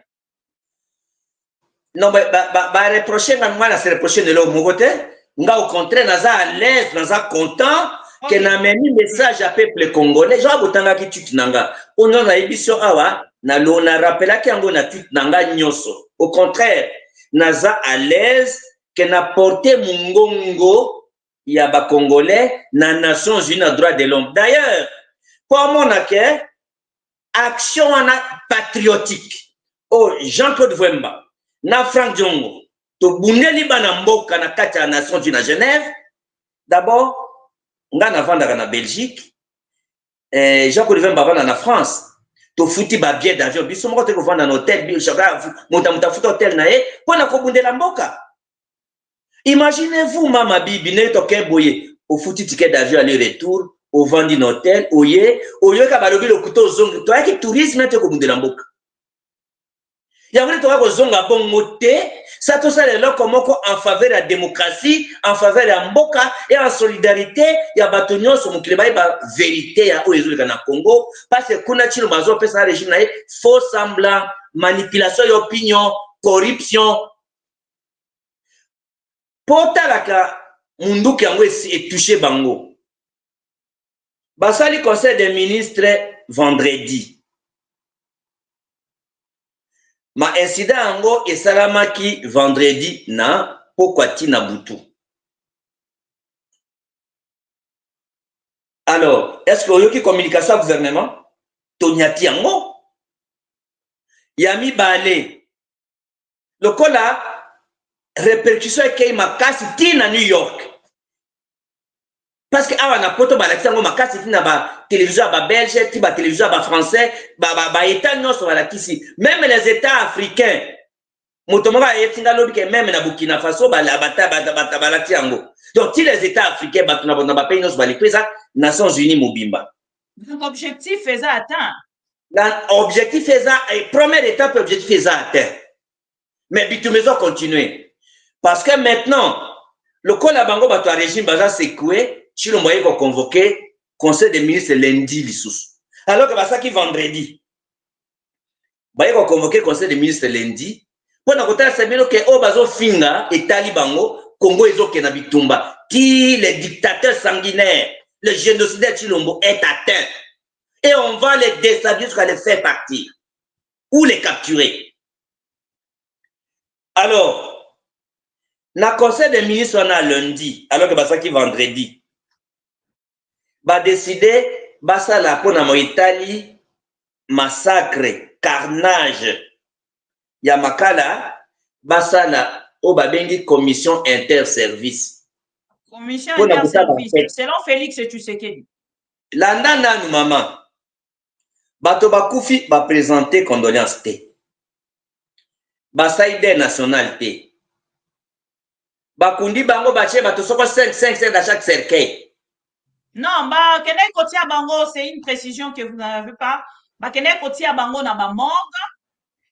Non ba reprocher na moi na se reprocher de l'homme côté, nga au contraire naza à l'aise, naza content que na meni message à peuple congolais. Jo botanga ki tuti nanga. Ono na émission awa na lona rappela ki yango na tuti nanga nyoso. Au contraire, naza à l'aise que na porté mungongo ya ba congolais na Nations Unies à droit de l'homme. D'ailleurs, pour mon accueil, action patriotique. Oh, Jean-Claude Vwemba, na Frank Diongo, to bundeli bana mboka na kati ya Nations Unies à Genève. D'abord, nga na vanda na Belgique, Jean-Claude Vwemba vanda na France. to futi ba billet d'avion biso moko te ko vendre dans hôtel bi chaka muta futa hôtel na ye pona ko bundela mboka. Imaginez-vous mama bibi ne to ke boye au futi ticket d'avion aller retour au vendre dans hôtel oye ka balobi le couteau zongi to yaki tourisme te ko bundela mboka. Ya vile to ko zonga bongo te ça tout ça là comme en faveur de la démocratie, en faveur de la mboka et en solidarité ya batonyo so mukile ba vérité ya oyezo kana Congo parce que kuna chino bazo pesa régime na faux semblant, manipulation d'opinion, corruption. Potalaka munduki yango est touché bango. Basali conseil des ministres vendredi. Ma incident yango esalamaki vendredi na Pokwati na Butu. Alors, est-ce que yoki communication au gouvernement? Tonyati yango. Yami Balé. Le kola répercussion est makasi ti na New York. Parce que awa na poto balakisa ngo makasi ti na ba télévision ba belge, ti ba télévision ba français, ba état nyonso balakisi. Même les états africains. Motomoka yetinga lobi ke même na Burkina Faso balati yango. Donc ti les états africains batuna ba pays nyonso balipesa Nations Unies mobimba. Donc objectif est atteint. L'objectif est première étape objectif est atteint. Mais bitumezo continuer. Parce que maintenant le kola bango bato régime baza secoué. Chilo moye ko convoqué conseil des ministres lundi lissus. Alors que basaki vendredi. Baye ko convoqué conseil des ministres lundi. Pour na kota semelo ke o bazo finga et talibango Congo ezoke na bitumba. Qui les dictateurs sanguinaires, le génocidaire Chilombo est atteint. Et on va les déstabiliser jusqu'à les faire partir. Ou les capturer. Alors, na conseil des ministres on a lundi, alors que basaki vendredi. Ba décider basa la pona mo Italie massacre carnage ya makala basa la o babengi commission interservice. Commission interservice selon Félix Tshisekedi. Landa nanu maman bato bakufi ba présenter condoléances te. Basa idée nationale te. Bakundi bango bache bato soko 5 dans chaque cercueil. Non, Kene Kotia Bango, c'est une précision que vous n'avez pas. Kene Kotia Bango n'a pas morgue.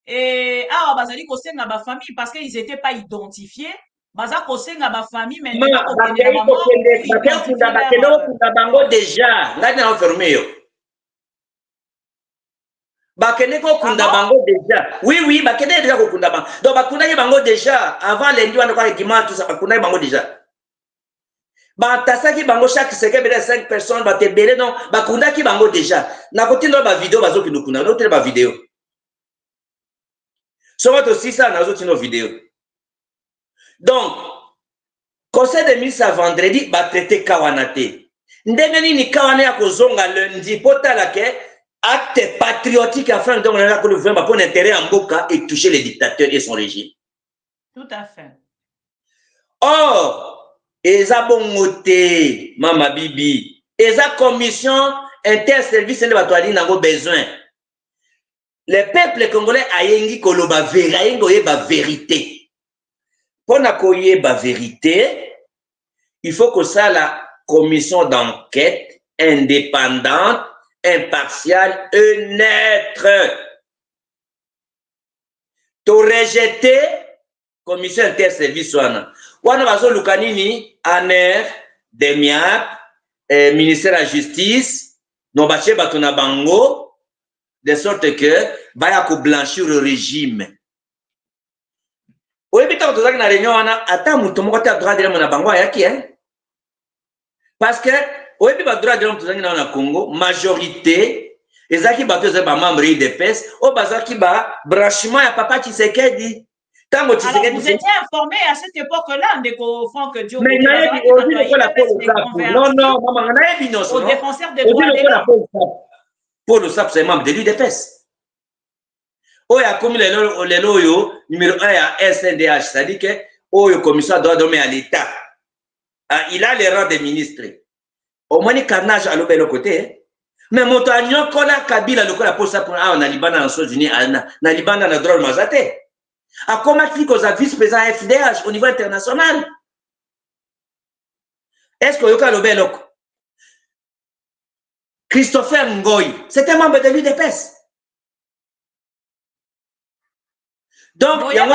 Et Bazali Koseng n'a pas famille parce qu'ils n'étaient pas identifiés. Baza Koseng n'a pas famille, mais Bango déjà. Là, il a enfermé. Bakene ko kunda bango déjà. Oui, bakene déjà ko kunda bango. Donc bakunda bango déjà avant lundi on a quoi équipement tout ça bakunda bango déjà. Batasaki bango chaque seconde bele 5 personnes ba te belé non bakunda ki bango déjà. Na côté no ba vidéo bazo ki nukuna no tele ba vidéo. So what aussi ça na zo tino vidéo. Donc conseil des ministres vendredi ba traiter kawanate. Ndenge nini kawana ya kozonga lundi potala ke acte patriotique afin de donner la gouvernement pour intérêt en Mboka et toucher les dictateurs et son régime. Tout à fait. Or, eza bongote, Mama Bibi, eza commission interservice ne batwali nango besoin. Le peuple congolais ayengi koloba vérité. Pour na koyeba vérité, il faut que ça la commission d'enquête indépendante, impartial et neutre. To rejeter commission interservice wana bazo lukanini ANER, DEMIAP, ministère de la justice, no bache batona bango de sorte que baya ko blanchir le régime. Oyebi ta tozaki na réunion wana ata muto moko ta droit de l'homme na bango ayaki parce que oyebi ba droit de l'homme tozaki na Congo majorité ezaki bato ezali ba membre IDPS o bazaki ba branchement ya papa Tshisekedi. Alors vous étiez informé à cette époque-là Ndeko Franck Diop. Mais non, maman, au défenseur des droits de l'homme. Pour le SAP, c'est membre de l'UDPS. Oya comme le loyo numéro 1 à SNDH, c'est-à-dire que Oyo commission doit donner à l'État. Il a les rangs des ministres. Au moins, le carnage à l'autre côté. Mais moto anyokola Kabila lokola posa pour na libana na Nations Unies na libana na droit mazate. A comment clique aux vice-président FDH au niveau international? Est-ce que yoka lobeloko? Christopher Ngoy, c'était membre de l'UDPS. Donc, il y a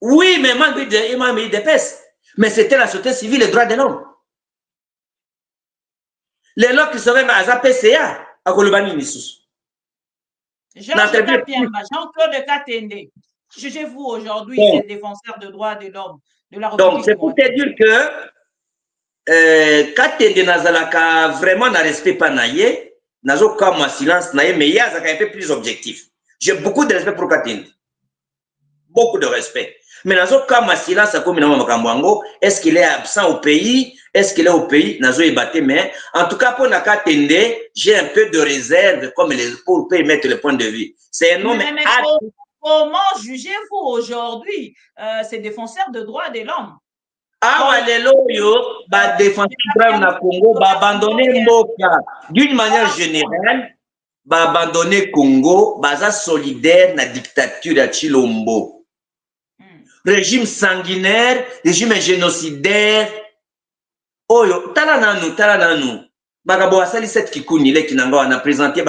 oui, mais membre de l'UDPS. Mais c'était la société civile et les droits de l'homme. Les lois qui seraient à PCA, à Kolobani Nissus. Jean-Claude Katende, jugez-vous aujourd'hui ces défenseurs de droits de l'homme de la République? Donc, c'est pour te dire que Katende Nazalaka vraiment n'a respect pas naïe, n'a aucun silence naïe, mais il y a un peu plus objectif. J'ai beaucoup de respect pour Katende. Beaucoup de respect. Mais dans aucun cas, silence, est-ce qu'il est absent au pays? Est-ce qu'il est au pays? Mais en tout cas, pour Nakatende, j'ai un peu de réserve pour mettre le point de vue. C'est un homme. Mais comment jugez-vous aujourd'hui ces défenseurs de droits de l'homme? Ah, les loyaux, défenseurs de droits de Congo, abandonner Mboka. D'une manière générale, abandonner Congo, solidaire na dictature à Chilombo. Régime sanguinaire, régime génocidaire. Oyo, talananu. Bagabo asali set kikuni le kinanga na présenté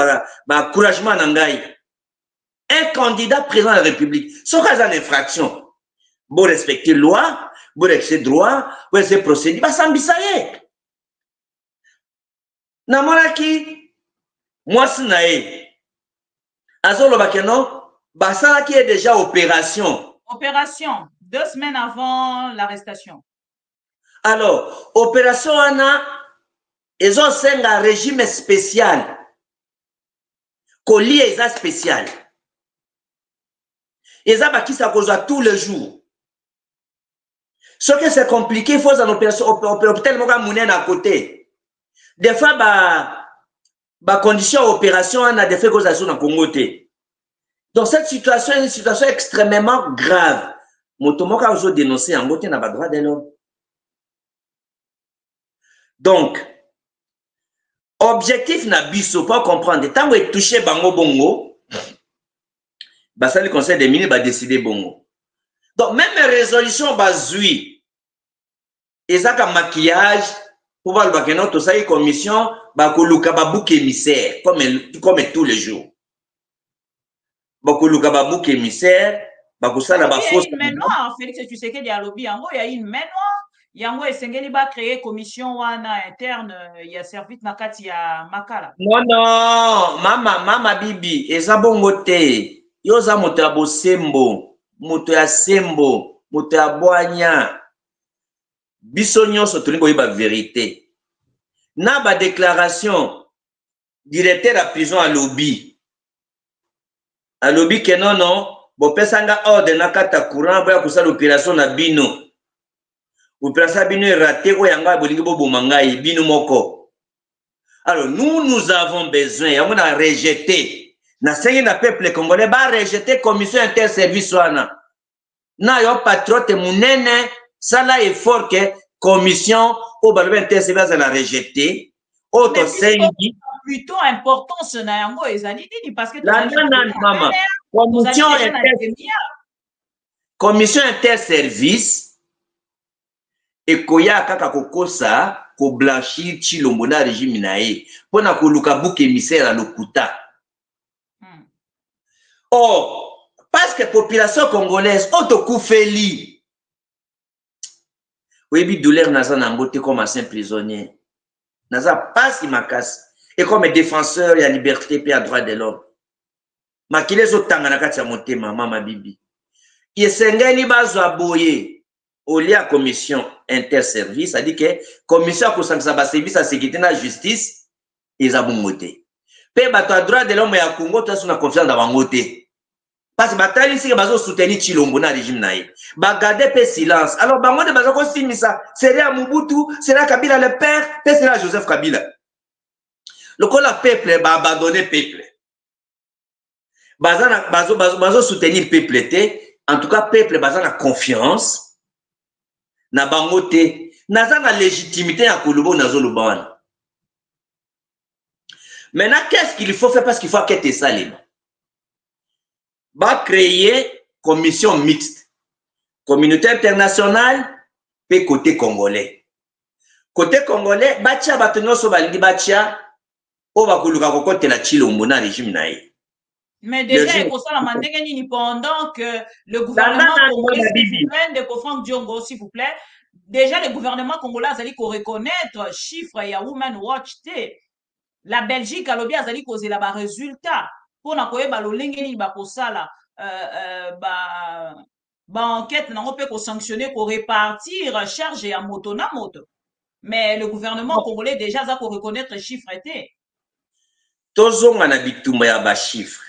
encouragement nangai. Un candidat président de la République, sans cas d'infraction. Bon respecter loi, bon respecter droit, bon respecter procédure, bah sambisaye. Namonaki, moi sinae. Azolo bakeno, basala qui est déjà opération. Opération, 2 semaines avant l'arrestation. Alors, opération Anna, ils ont un régime spécial. Collier est spécial. Ils ont bâti ça tous les jours. Ce que c'est compliqué, il faut une opération hôpital à côté. Des fois, condition opération, on a des faits cause à son Congo. Donc, cette situation est une situation extrêmement grave. Motomoka a dénoncé en côté n'a pas droit de l'homme. Donc, objectif n'a biso pas comprendre. Tant que touché bango bongo, ça le conseil des ministres va décider bongo. Donc, même les résolutions bazui, et ça comme maquillage, pour voir le bakenon, tout ça, commission, bakoluka babouk émissaire, comme tous les jours. Bakoluka babouk émissaire, bakusala ba fausse. Il y a une main noire, Félix Tshisekedi a lobby, en gros, il y a une main noire. Yango esengeli ba créer commission wana interne ya service nakati ya makala. Non, mama bibi eza bongo te. Yo za moto ya bosembo, moto ya sembo, moto ya bwanya. Biso nyonso tolingi koyeba vérité. Na ba déclaration directeur à prison à lobby. À lobby que non, bo pesanga ordre nakata courant ba kusala opération na bino. Opération bino est raté ko yanga bolingi bobo mangai bino moko. Alors nous avons besoin, on a rejeté. Na sengi na peuple congolais ba rejeter commission interservice wana. Na yo patriote munene sala effort que commission au balbe interservice a rejeté. Autre sengi plutôt importance na yango ezali nini parce que la maman commission interservice et koya kaka kokosa ko blanchir Chilombo na régime nae pona ko luka bouc émissaire à lokuta. Oh, parce que population congolaise autokoufeli. Oui, bi douleur naza nangote comme ancien prisonnier. Naza pas si makas et comme défenseur ya liberté et à droit de l'homme. Makile zo tanga na kati ya motema mama bibi. Yesengeli bazwa boye. Au lieu à commission interservice, ça dit que commission pour ça service à sécurité la justice, ils ont monté. Pe bato droit de l'homme ya Congo, tu as une confiance dans monté. Parce que batali ici que bazo soutenir Chilombo na régime naï. Ba garder pe silence. Alors bango de bazo ko simisa, c'est à Mobutu, c'est là Kabila le père, pe c'est là Joseph Kabila. Le col peuple ba abandonner peuple. Bazo soutenir peuple té, en tout cas peuple bazo na confiance. Na bangote naza na légitimité ya kolobo nazo lobana Maintenant, qu'est-ce qu'il faut faire? Parce qu'il faut enquêter ça, les gens. Va créer commission mixte. Communauté internationale, et côté congolais. Côté congolais, batia batenyoso balingi batia, o bakuluka kokote la chilombo na régime nae. Mais déjà, il faut ça la mandengeni pendant que le gouvernement congolais, s'il vous plaît, de Franck Diongo, s'il vous plaît, déjà le gouvernement congolais a dit qu'on reconnaître chiffre ya Women Watch T. La Belgique a lobby a dit qu'on a résultat pour na koyeba lolengeni ba kosala enquête na on peut ko sanctionner ko répartir charge ya moto na moto. Mais le gouvernement congolais déjà a ko reconnaître chiffre T. Tozonga na bitumba ya ba chiffre.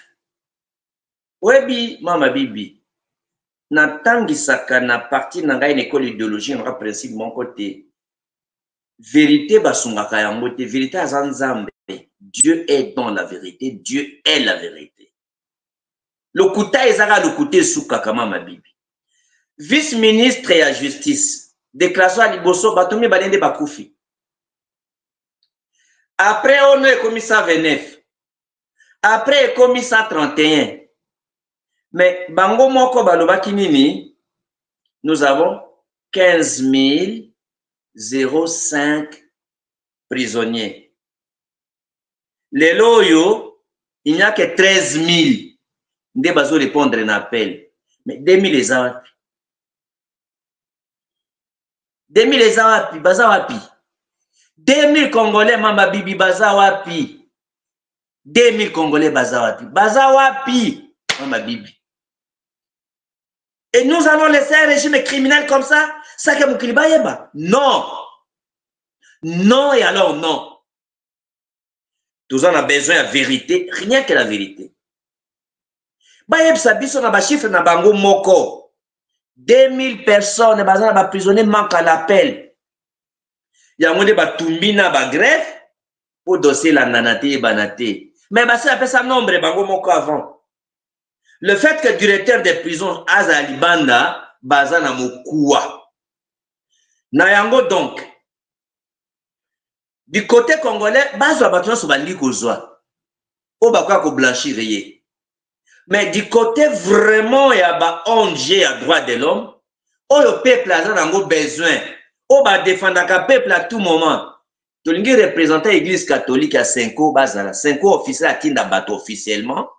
Webi mama bibi natangisaka na parti na ngai na école idéologie na principe mon côté vérité basungaka yango te vérité azanzambe. Dieu est dans la vérité, Dieu est la vérité. Le kuta ezaka le kuté sukaka mama bibi. Vice-ministre ya justice déclaration à liboso batomi balende bakufi. Après on est commis 129. Après commis 131. Mais bango moko balobaki nini, nous avons 15 005 prisonniers. Les loyo, il n'y a que 13 000. Nde bazo répondre à appel. Mais 2000 les awapi. 2000 les awapi, bazawapi. 2000 Congolais mama bibi bazawapi. 2000 Congolais bazawapi. Bazawapi mama bibi. Et nous allons laisser un régime criminel comme ça? Ça que Moukiliba yeba? Non. Non et alors non. Tous on a besoin de vérité, rien que la vérité. Bayeb Sabiso na ba chiffre na bango moko. 2000 personnes, bazana ba prisonniers manquent à l'appel. Yango de ba tumbina ba greffe pour dossier la nanate et banate. Mais bah ça appelle ça nombre bango moko avant. Le fait que le directeur des prisons Azali Banda bazana mokuwa. Na yango donc du côté congolais, bazwa batona so bali kozwa. O bakwa ko blanchir yé. Mais du côté vraiment ya ba ONG à droit de l'homme, o le peuple a nango besoin. O ba défendre ka peuple à tout moment. Tolingi représenter l'église catholique à 5 ans bazala, 5 ans officiel à tinda bato officiellement.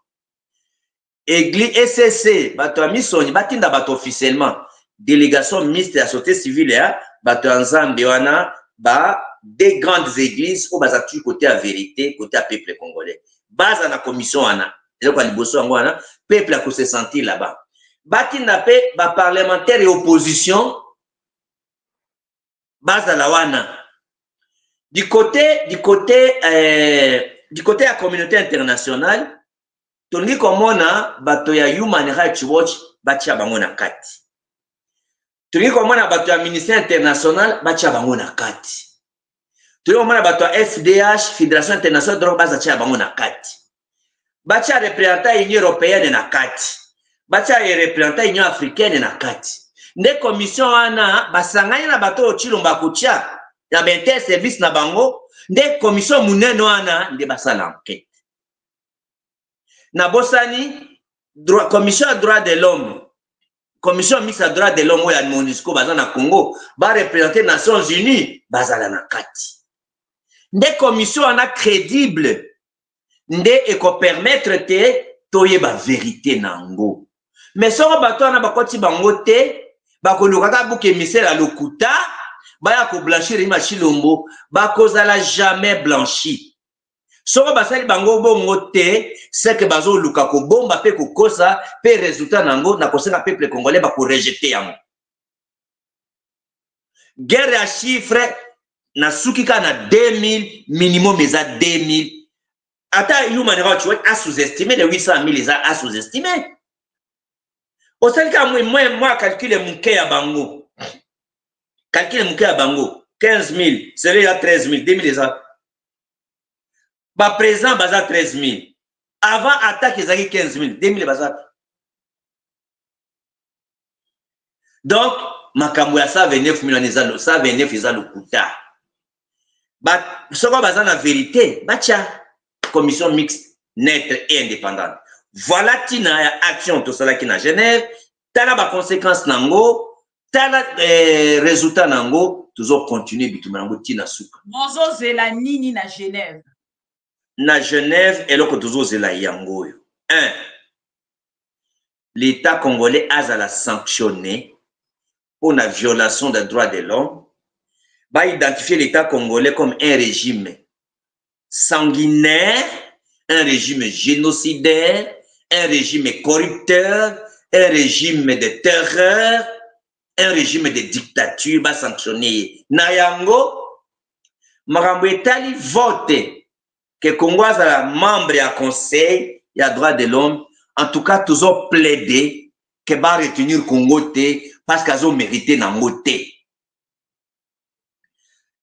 Église SCC, bato a misoni, batinda bato officiellement. Délégation mixte de la société civile, ya, bato ensemble, wana, ba, des grandes églises, au bas côté à vérité, côté à peuple congolais. Base à la commission, wana, et donc, wana, peuple a se sentir là-bas. Batinda pe, ba parlementaire et opposition, base à la wana. Du côté de la communauté internationale, Tony komona bato ya Human Rights Watch batia bango na kati. Tony komona bato ya ministère international batia bango na kati. Tony komona bato ya FDH Fédération internationale de droit batia bango na kati. Batia représentant Union européenne na kati. Batia représentant Union africaine na kati. Nde commission wana basangani na bato ochilomba kutia ya bente service na bango nde commission munene wana nde basala enquête. Nabosani, commission à droit de l'homme, commission mixte à droit de l'homme, ou ya MONUSCO, bazana Congo, va représenter les Nations Unies, bazala na kati. Nde commission ana crédible, nde eko permettre te, toye ba vérité nango. Mais si on bato ana bakoti bango te, bako lukaka buke misel a lokuta, baya ko blanchir ima chilombo, bako zala jamais blanchi. Soko basali bango bongo te, c'est que bazo luka ko bomba pe ko kosa pe résultat nango na kosenga peuple congolais ba ko rejeter yango. Guerre à chiffre na sukika na 2000 minimum eza 2000. Ata Human Rights Watch a sous-estimé les 800 000 les a sous-estimé. Au sel ka moi calcule muke ya bango. Calcule muke ya bango 15 000, c'est là 13 000, 2000 les a. Ba présent baza 13 000. Avant attaque ils 15 000, 2000 baza. Donc makambo ya 129 millions ezalo, 129 ezalo kuta. Ba soko baza na vérité, bacha. commission mixte, neutre et indépendante. Voilà tina action tout ça qui na Genève, tala ba conséquence nango, tala résultat nango, toujours continuer bitumba nango tina suka. Mozo zela nini na Genève. Na Genève, et là que toujours zela yango. 1. L'État congolais a la sanctionné pour la violation des droits de l'homme, va identifier l'État congolais comme un régime sanguinaire, un régime génocidaire, un régime corrupteur, un régime de terreur, un régime de dictature, va sanctionner. Nayango, Marambo Etali vote que Congo a membre à conseil, il y a droit de l'homme, en tout cas, toujours plaidé que va retenir Congo parce qu'ils ont mérité dans le thé.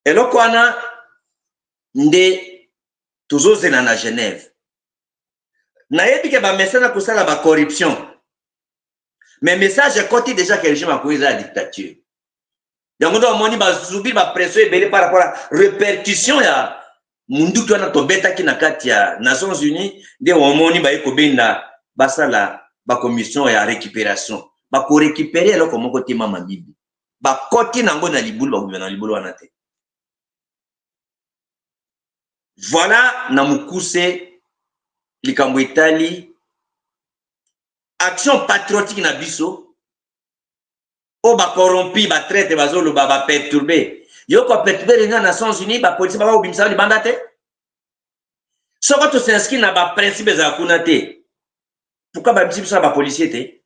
Et là, on a toujours dans Genève. Nayebi ke ba message na kusala ba corruption. Mais message côté déjà que le régime a causé la dictature. Donc on moni ba subir ba pression ebele par rapport à répercussion ya mundu to na tobeta ki na kati ya Nations Unies de moni ba ekobenda basala ba commission ya récupération. Ba ko récupérer alors comment côté mama bibi. Ba côté nango na libulu ba gouvernement libulu wana te. Voilà na mukuse likambo Italie action patriotique na biso o ba corrompi ba traite ba zolo ba perturber yo ko perturber les Nations Unies ba police ba obimisa li banda te soko to s'inscrit na ba principe za kuna te pourquoi ba biso ba policier te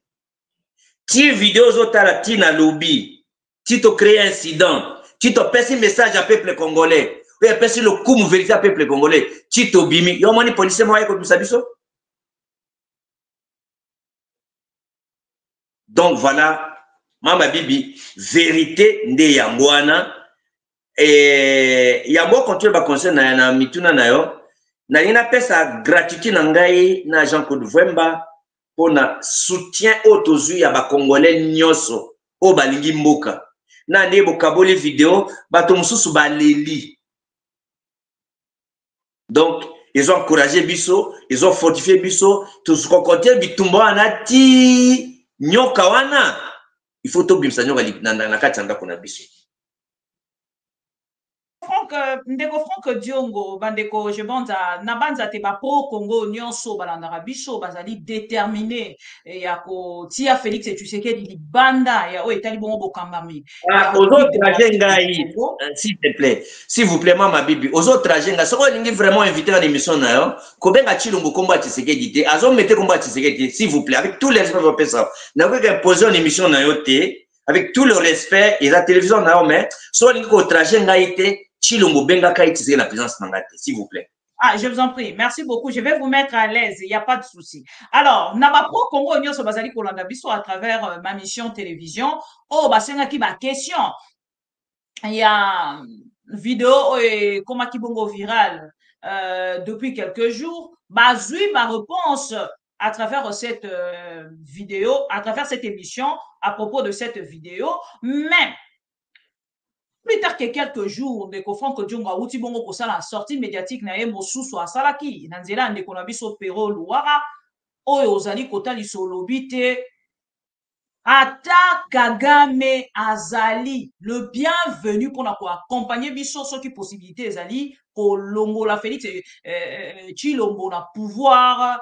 ti vidéo zotala ti na lobby ti to créer incident ti to passer message à peuple congolais. Oui, parce le coup vérité à peuple congolais. Tito Bimi, yo moni policier moi comme ça biso. Donc voilà, Mama Bibi, vérité nde yangwana et yango continue ba conseil na mituna na yo. Na ina pesa gratuité na ngai na Jean-Claude Vwemba pour na soutien autozu ya ba congolais nyoso o balingi mboka. Na nde bokaboli vidéo bato mususu ba leli. Donc, ils ont encouragé Bisso, ils ont fortifié Bisso, tout ce qu'on comptait, Bitumbo anati, Nyokawana. Il faut tout bimsa nyoka na kachanga kuna Bisso. Ndeko Franck Diongo, bandeko, je banza, na banza te ba pro Congo, nyonso, balandara biso, bazali déterminé, ya ko, tia Félix et Tshisekedi li banda, ya o etali bongo bokambami. Aux autres trajengai, s'il te plaît, s'il vous plaît, Mama Bibi, aux autres trajengai, si vous voulez vraiment inviter à l'émission, Kobenga Chilungu combat Tshisekedi, Azom mette combat Tshisekedi, s'il vous plaît, avec tous les respects, vous pouvez ça. N'a pas imposer une émission, avec tout le respect, et la télévision, mais, soit l'ingo trajengai, Chilungu Benga Kaiti, la présence Mangate, s'il vous plaît. Ah, je vous en prie. Merci beaucoup. Je vais vous mettre à l'aise. Il n'y a pas de souci. Alors, Nabapro Congo Nyo Sobazali Kolanda Biso à travers ma mission télévision. Oh, bah, c'est ma question. Il y a une vidéo et comment qui bongo viral depuis quelques jours. Bah, zui ma réponse à travers cette vidéo, à travers cette émission, à propos de cette vidéo. Mais plus tard que quelques jours, de Franck Diongo a outi bongo pour la sortie médiatique na yemo susu asalaki nanzela ndeko na biso pero luara oyo ozali kotali solobi te ata Kagame azali le bienvenu pour accompagner biso soki possibilité ezali kolongola Félix Tshilombo na pouvoir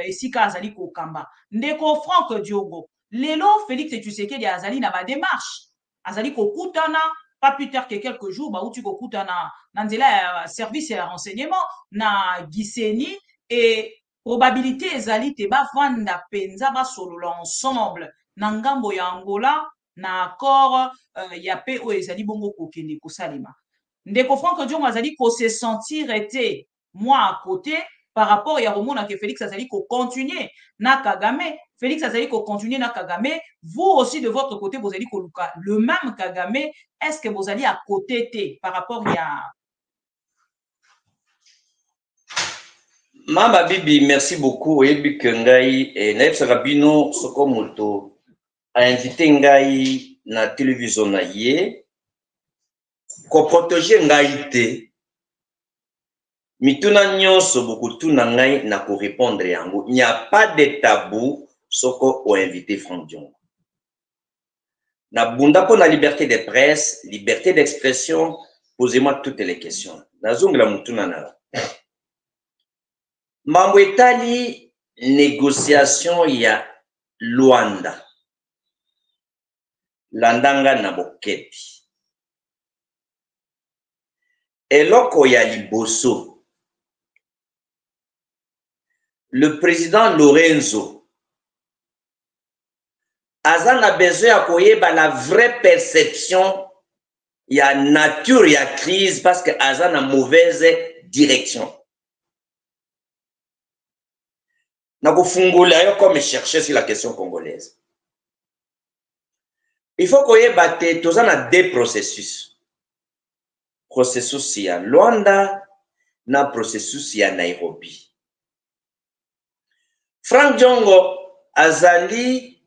esika azali kokamba ndeko Franck Diongo lelo Félix Tshisekedi azali na ba démarche azali kokutana pas plus tard que quelques jours, bah, où tu écoutes un service et renseignement, na Giseni, et probabilité ezali te ba vanda penza ba solo ensemble, na ngambo ya Angola, na accord, ya pe o ezali bongo kokende kosalema. Ndeko Franck Diongo azali ko se sentir été, moi à côté, par rapport à Romona que Félix azali ko continuer na Kagame, Félix azali ko continuer na Kagame, vous aussi de votre côté vous allez koluka le même Kagame, est-ce que vous allez à côté te par rapport à Mama Bibi, merci beaucoup. Ebi Kengai et Naïb Sarabino Sokomoto a invité Ngai na télévision na ye ko protéger Ngai te mituna nyonso bokutuna ngai na ko répondre yango. Il n'y a pas de tabou soko o invité Franck Diongo. Na bunda pour la liberté de presse, liberté d'expression, posez-moi toutes les questions. Nazongla mutuna na. Mambo etali négociation ya Luanda. Landanga na bokepi. Eloko ya liboso. Le président Lorenzo Azan a besoin de koyeba la vraie perception ya nature ya crise parce que Azan a mauvaise direction. Nakufungula yo comme chercher sur la question congolaise. Il faut koyeba te tozana deux processus. Processus ya Luanda na processus ya Nairobi. Franck Diongo azali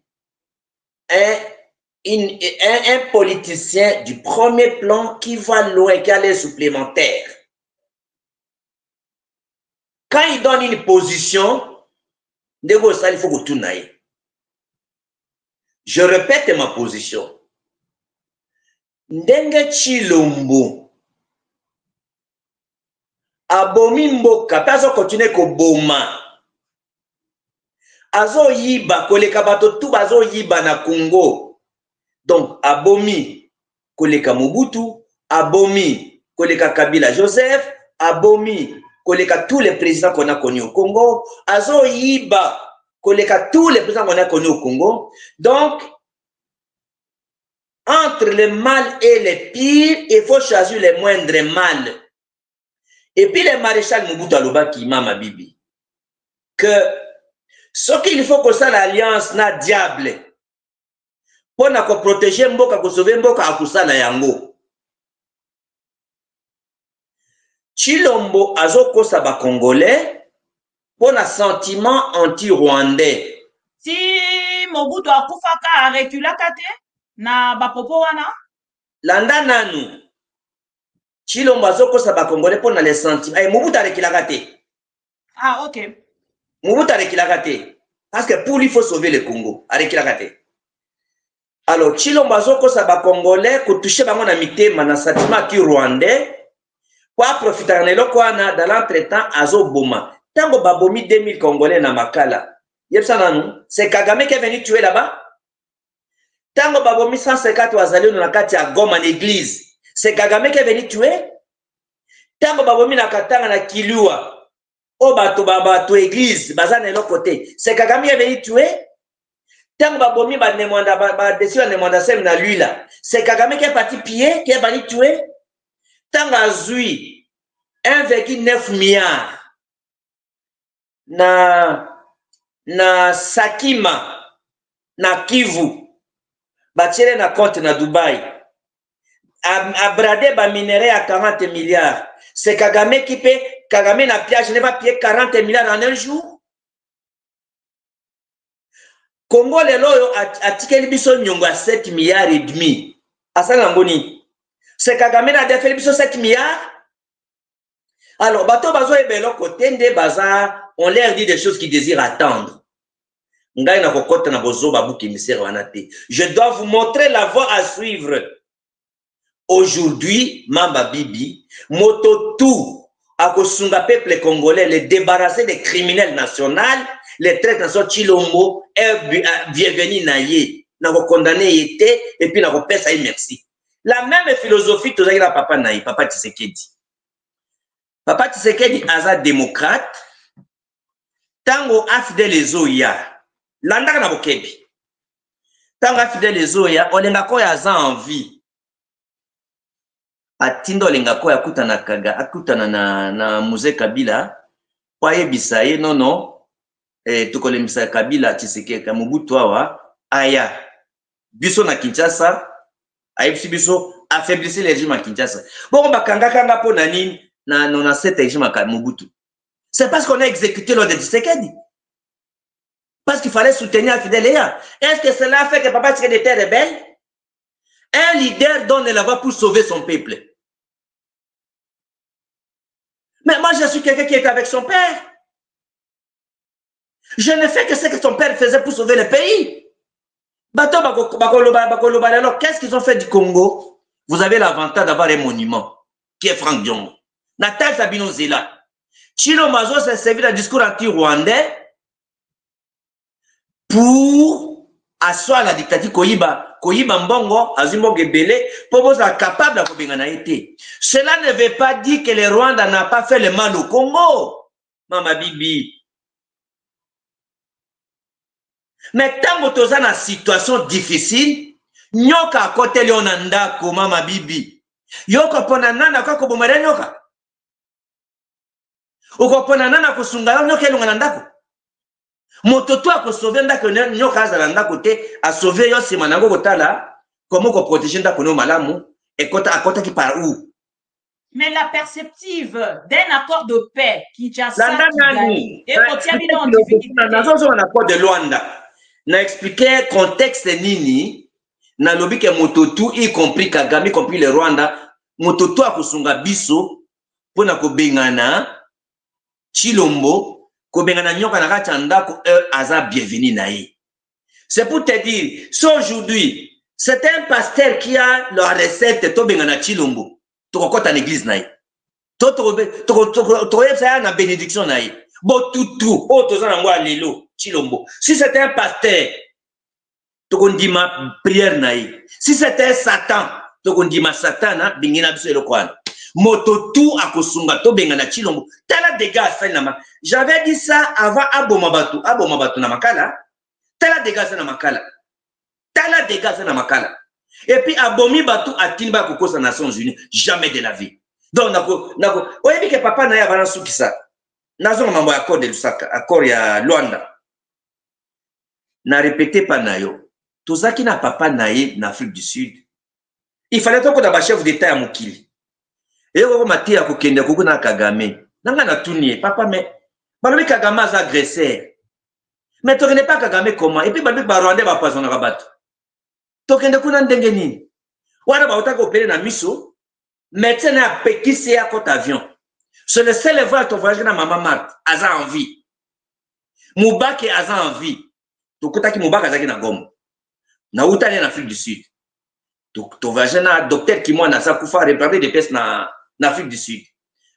un politicien du premier plan qui va loin, qui a les supplémentaires. Quand il donne une position, il faut que tout n'aille. Je répète ma position. Ndenge Chilombo abomi mboka, paso continue ko boma. Azo yiba koleka bato tout bazo yiba na Congo. Donc abomi koleka Mobutu, abomi koleka Kabila Joseph, abomi koleka tous les présidents qu'on a connus au Congo, azo yiba koleka tous les présidents qu'on a connus au Congo. Donc entre le mal et le pire, il faut choisir les moindres mal. Et puis le maréchal Mobutu aloba ki mama bibi que ce qu'il faut que ça l'alliance na diable pour na ko protéger mboka ko sauver mboka akusala yango. Chilombo azokosa ba congolais pour na sentiment anti-rwandais. Si Mobutu akufaka arekula kate na ba popo wana landa nanu Chilombo azokosa ba congolais pour na les sentiments. Mobutu arekila kate. Ah OK. Mobutu arekilaka te. Parce que pour lui, il faut sauver le Congo. Arekilaka te. Alors, Chilombo azokosa ba Congolais, ko toucher bango na mitema na sentiment ki rwandais, kwa profiter na eloko wana dans l'entretemps azoboma. Tango babomi 2000 Congolais na Makala. Yebsa nanu, c'est Kagame qui est venu tuer là-bas. Tango babomi 150 wazalendo na kati ya Goma na église, c'est Kagame qui est venu tuer. Tango babomi na Katanga na Kilua, o bato bato église bazana l'autre côté, c'est Kagame qui est venu tuer. Tant que babomi ba demanda ba décision demanda sem na lui là, c'est Kagame qui est parti piller, qui est venu tuer. Tant azui 1,9 milliard na Sakima na Kivu batiele na compte na Dubaï a bradé ba minerais à 40 milliards. C'est Kagame qui paie. Kagame na piage ne va payer 40 milliards en un jour. Congo le loyo a tikeli biso nyongo à 7 milliards et demi. Asana ngoni. C'est Kagame na défait biso 7 milliards. Alors bato bazo ebelo côté nde baza, on leur dit des choses qu'ils désirent attendre. Ngai na kokota na bozo babuki misère wana te. Je dois vous montrer la voie à suivre. Aujourd'hui, Mamba Bibi, moto tout à kosunga peuple congolais, les débarrasser des criminels nationaux, les traîtres nationaux Chilombo, bienvenue naïe, n'a condamné été et puis n'a pas ça merci. La même philosophie tout ça la papa naïe, papa Tshisekedi. Papa Tshisekedi aza démocrate, tango afidèle les oya, landaka na bokebi. Tango afidèle les oya, olenga ko ya za envie. Atindo lengako akutana kaga akutana na Mzee Kabila kwa yebisa ye nono tukolemisa Kabila Tshisekedi Mobutu awa aya biso na Kinshasa ayebisi biso affaiblissez le régime à Kinshasa. Bon bakanga kanga po na nini na cette régime à Mobutu. C'est parce qu'on a exécuté l'ordre de Tshisekedi. Parce qu'il fallait soutenir Fidel Eya. Est-ce que cela fait que Papa Tshisekedi était rebelle? Un leader donne la voix pour sauver son peuple. Mais moi, je suis quelqu'un qui est avec son père. Je ne fais que ce que son père faisait pour sauver le pays. Alors, qu'est-ce qu'ils ont fait du Congo? Vous avez l'avantage d'avoir un monument, qui est Franck Diongo. Natal Sabino Zela. Chilo Mazo s'est servi d'un discours anti-rwandais pour asseoir la dictature Koyiba Mbongo, Azimbo Gebele, pour être capable de faire été. Cela ne veut pas dire que le Rwanda n'a pas fait le mal au Congo. Mama Bibi. Mais tant que tu as une situation difficile, nyoka à côté de l'onandako, Mama Bibi. Yoko ponanana kwa kubomare nyoka. Uko ponanana kusungala nyoka elonganandako. Mototo a sauvé ndako nyoka azalanda côté a sauvé yo sima nango kotala comment ko protéger ndako no malamu et kota qui par où. Mais la perspective d'un accord de paix qui et un accord de Luanda. N'a expliqué contexte nini na lobi ke mototo y compris Kagame y compris le Rwanda mototo a kusunga biso pona ko bengana Chilombo ko bengana nyoka na kati ndako aza bienvenue na ye. C'est pour te dire, si aujourd'hui c'est un pasteur qui a la recette to bengana Chilombo to kokota na église na ye. To yebsa na bénédiction na ye. Bo tout o tozana ngwa lelo Chilombo. Si c'était un pasteur, ma prière naïe. Si c'était Satan, ma Satan, bingina biso elokwana. Moto tout a kosunga to bengana Chilombo. Tala dégâts ça na. J'avais dit ça avant abomabatu na makala. Tala dégâts ça na makala. Tala dégâts ça na makala. Et puis abomi batu atinba kokosa Nations Unies, jamais de la vie. Donc nako oyebi ke papa na ya bana suki ça. Nazo mambo ya accord de Lusaka, accord ya Luanda. Na répété pas nayo. Tozaki na papa naye na Afrique du Sud. Il fallait que na ba chef d'état ya mokili. Et ko mati ya kokende ko na Kagame. Nanga na tunie papa mais balobi Kagame az agresseur. Mais tu connais pas Kagame comment et puis balobi ba Rwanda ba poisson na bato. Tokende kuna ndenge nini? Wana ba utaka opérer na miso. Médecin na pékisi ya côte avion. C'est le seul voyage to voyager na Maman Marthe, aza envie. Moubake aza envie. Tokutaki Moubake azaki na Goma. Na utali en Afrique du Sud. To voyager na docteur qui moi na sa kufa réparer des pièces na Afrique du Sud.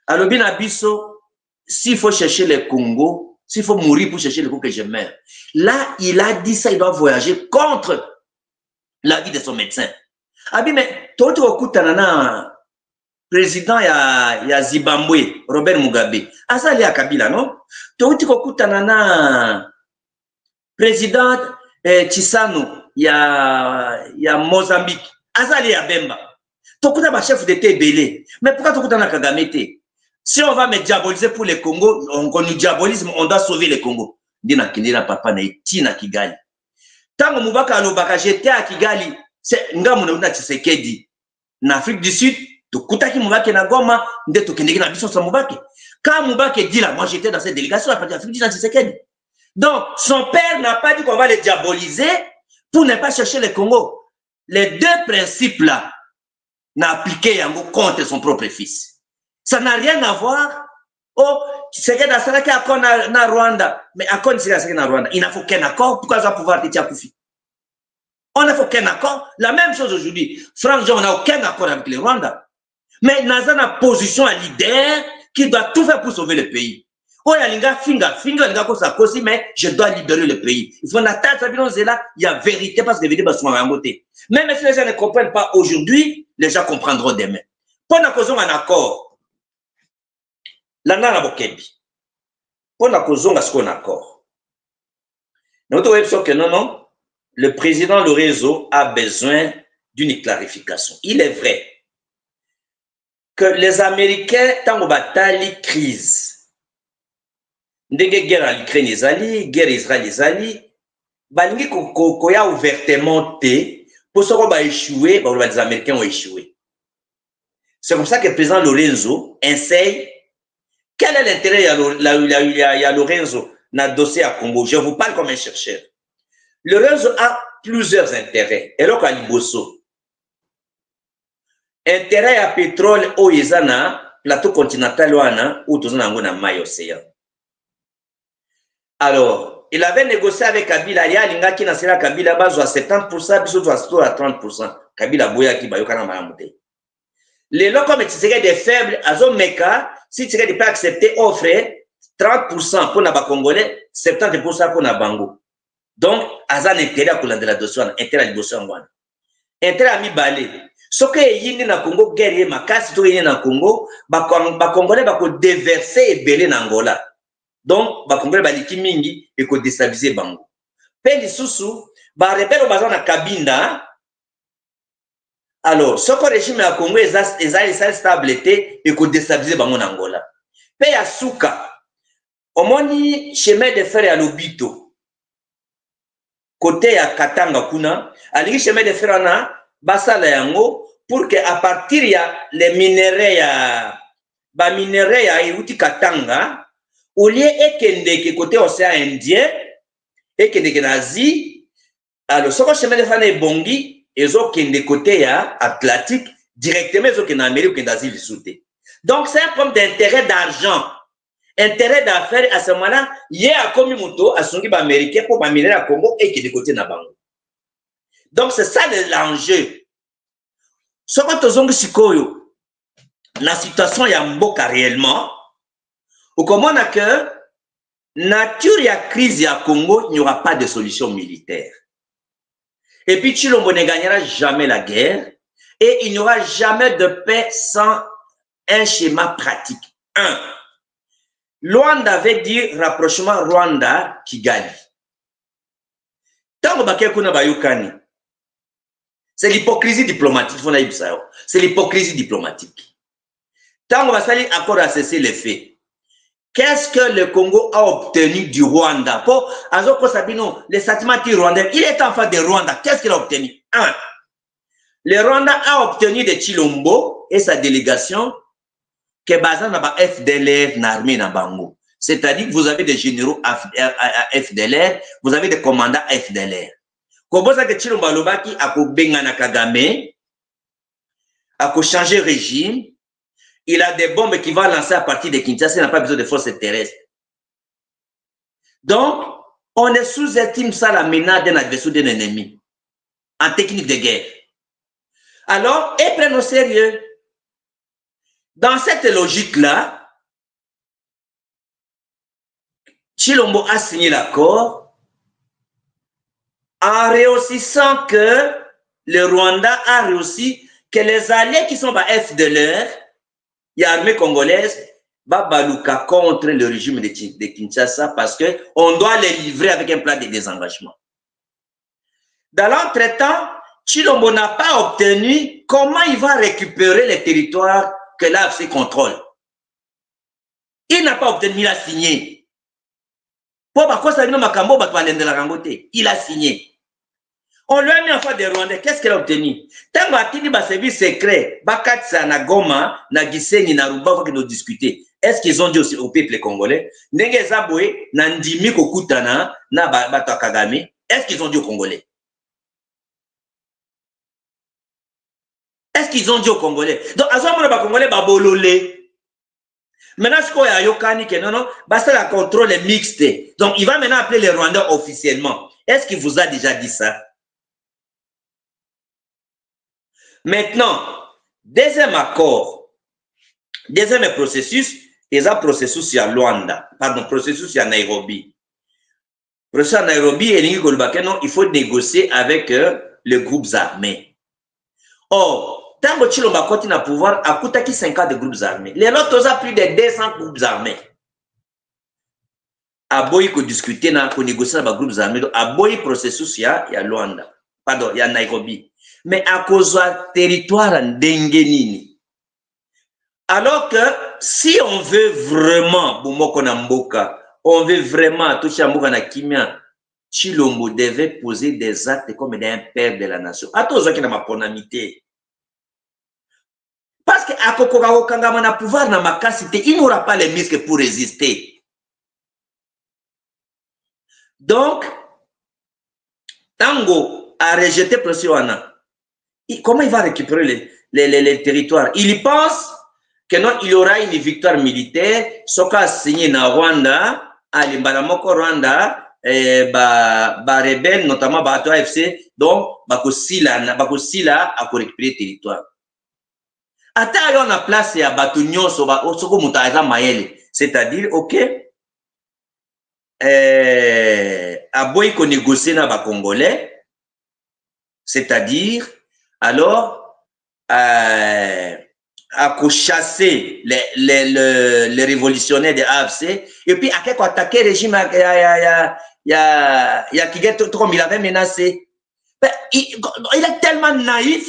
Alors bien abisso, s'il faut chercher le Congo, s'il faut mourir pour chercher le Congo que je meurs. Là, il a dit ça, il doit voyager contre l'avis de son médecin. Abi mais toi tu okutana na président ya Zimbabwe, Robert Mugabe. Azali ya Kabila, non? Touti kokutana na président Chisano ya Mozambique. Azali ya Bemba. Tokuta ba chef d'état belé. Mais pourquoi tokutana Kagame te? Si on va me diaboliser pour le Congo, on nous diabolise, on doit sauver le Congo. Dina kindira papa na itina Kigali. Tango Mubaka alobaka j'étais à Kigali, c'est ngamu na Tshisekedi. Na Afrique du Sud, Tokutaki Moubake na Goma, nde tokendeki na biso sa Moubake. Quand Moubake dit là, moi j'étais dans cette délégation, à partir de l'Afrique du Sud. Donc, son père n'a pas dit qu'on va les diaboliser pour ne pas chercher le Congo. Les deux principes là, n'a appliqué Yango contre son propre fils. Ça n'a rien à voir. Oh, c'est que dans ce cas, on a Rwanda. Mais à quoi c'est que Rwanda? Il n'a faut qu'un accord. Pourquoi ça va pouvoir être Koufi? On n'a faut qu'un accord. La même chose aujourd'hui. Franchement, on n'a aucun accord avec le Rwanda. Mais nous avons une position à leader qui doit tout faire pour sauver le pays. Oh, il y a mais je dois libérer le pays. Il faut une attaque, il y a vérité parce que les vérités sont en beauté. Même si les gens ne comprennent pas aujourd'hui, les gens comprendront demain. Pendant qu'on a un accord, la nana bokebi. Pendant qu'on a un accord. Nous avons que non, le président Lorenzo a besoin d'une clarification. Il est vrai que les Américains, tant qu'on bataille crise, ndenge guerre en Ukraine ezali, guerre Israël ezali, balingi koya ouvertement te, pour ce qu'on va échouer, les Américains ont échoué. C'est comme ça que le président Lorenzo essaye. Quel est l'intérêt il y a Lorenzo dans le dossier à Congo? Je vous parle comme un chercheur. Lorenzo a plusieurs intérêts. Et là, quand il bosse, intérêt à pétrole au Yezana plateau continental wana ou tous na mai océan. Alors, il avait négocié avec Kabila, il y a linga qui n'a pas Kabila base à 70%, biso à 30%. Kabila boya qui bayoka na malamute. Les lots comme tu serais des faibles, azo meka, si tu serais pas accepter offre 30% pour na ba Congolais, 70% pour na Bango. Donc, azan intérêt à de la dossier, intérêt à la dossier en wana. Intérêt à mi balé. Ce que yindi na Congo guerrier makasi to yindi na Congo, ba Congolais ba ko déverser et belé na Angola. Donc, ba Congolais ba liki mingi et ko déstabiliser Bango. Pe lisusu ba rebelle bazan na Kabinda. Alors, ce que le régime à Congo est stable et ko déstabiliser Bango na Angola. Pe ya suka. Omoni chemin de fer ya Lobito. Côté ya Katanga kuna, ali chemin de fer na basala yango pour que à partir ya les minéraux ya iruti Katanga au lieu ekende ke côté océan Indien ekende ke Asie, alors ce chemin de fer na bongi ezo kende côté ya Atlantique directement ezo kende Amérique ou Asie lisouté. Donc c'est un problème d'intérêt d'argent. Intérêt d'affaires à ce moment-là, il y a comme moto à son niveau américain pour m'amener à Congo et qui est de côté na Bango. Donc c'est ça l'enjeu. Ce que tu as sikoyo, la situation ya mboka réellement, ou comment on a que nature ya crise ya Congo, il n'y aura pas de solution militaire. Et puis Tshilombo ne gagnera jamais la guerre et il n'y aura jamais de paix sans un schéma pratique. Un. Luanda avait dit rapprochement Rwanda-Kigali. Tango bakekuna bayukani. C'est l'hypocrisie diplomatique. C'est l'hypocrisie diplomatique. Tango basali accord à cesser les faits. Qu'est-ce que le Congo a obtenu du Rwanda? Pour Azoko Sabino, les sentiments rwandais, il est en face de Rwanda. Qu'est-ce qu'il a obtenu? Un. Le Rwanda a obtenu de Tshilombo et sa délégation que Bazan n'a FDLR n'armée na Bango. C'est-à-dire que vous avez des généraux FDLR, vous avez des commandants FDLR. Comment ça que Tshilombo Lobaki a bengana Kagame, a changé régime, il a des bombes qui vont lancer à partir de Kinshasa, il n'a pas besoin de forces terrestres. Donc, on est sous-estime ça la menace d'un adversaire d'un ennemi en technique de guerre. Alors, et prenons au sérieux. Dans cette logique-là, Tshilombo a signé l'accord en réussissant que le Rwanda a réussi que les alliés qui sont à FDLR, l'armée congolaise, baluka contre le régime de Kinshasa parce qu'on doit les livrer avec un plan de désengagement. Dans l'entretemps, Tshilombo n'a pas obtenu comment il va récupérer les territoires que l'AFC contrôle. Il n'a pas obtenu, il a signé. Il a signé. On lui a mis en face des Rwandais. Qu'est-ce qu'il a obtenu? Tant qu'il y a des services secrets, Bakatsa, na Goma, na Gisenyi, na Ruba, nous discuter. Est-ce qu'ils ont dit aussi au peuple congolais? Nenge Zaboué, na Ndimi Kokutana, na Bata Kagame. Est-ce qu'ils ont dit aux Congolais? Est-ce qu'ils ont dit aux Congolais? Donc, à ce moment-là, les Congolais, ils bololé. Maintenant, ce qu'il y a Yokani, que non, ça la contrôle est mixte. Donc, il va maintenant appeler les Rwandais officiellement. Est-ce qu'il vous a déjà dit ça? Maintenant, deuxième accord, deuxième processus, il y a un processus à Luanda, pardon, processus à Nairobi. Processus à Nairobi, il faut négocier avec les groupes armés. Or, tant que Tshilombo continue à pouvoir, à coûter 50 groupes armés. Les autres ont plus de 200 groupes armés. À boy qu'on discuter, qu'on négocie avec les groupes armés, à boy processus il y a Luanda, pardon, il y a Nairobi. Mais à cause du territoire en Dengenini. Alors que si on veut vraiment, on veut vraiment toucher à Mboka na Kimia, Tshilombo devait poser des actes comme un père de la nation. À tous ceux qui n'ont pas ponamité. Parce qu'à Kokokao Kangama na pouvoir na makasité, il n'aura pas les muscles pour résister. Donc, Tango a rejeté Procéwana. Comment il va récupérer les territoires? Il pense que non, il y aura une victoire militaire, soka signé na Rwanda, à l'Imbaramoko Rwanda, rebelle, notamment Bato AFC, donc, bakosila à récupérer le territoire. Ata yon a place ya Bato Nyonso, soko mutaza mayele, c'est-à-dire, ok, aboy ko négocier na ba Congolais, c'est-à-dire, alors, à chasser les révolutionnaires de AFC, et puis à quelque attaquer le régime, il il avait menacé. Il est tellement naïf,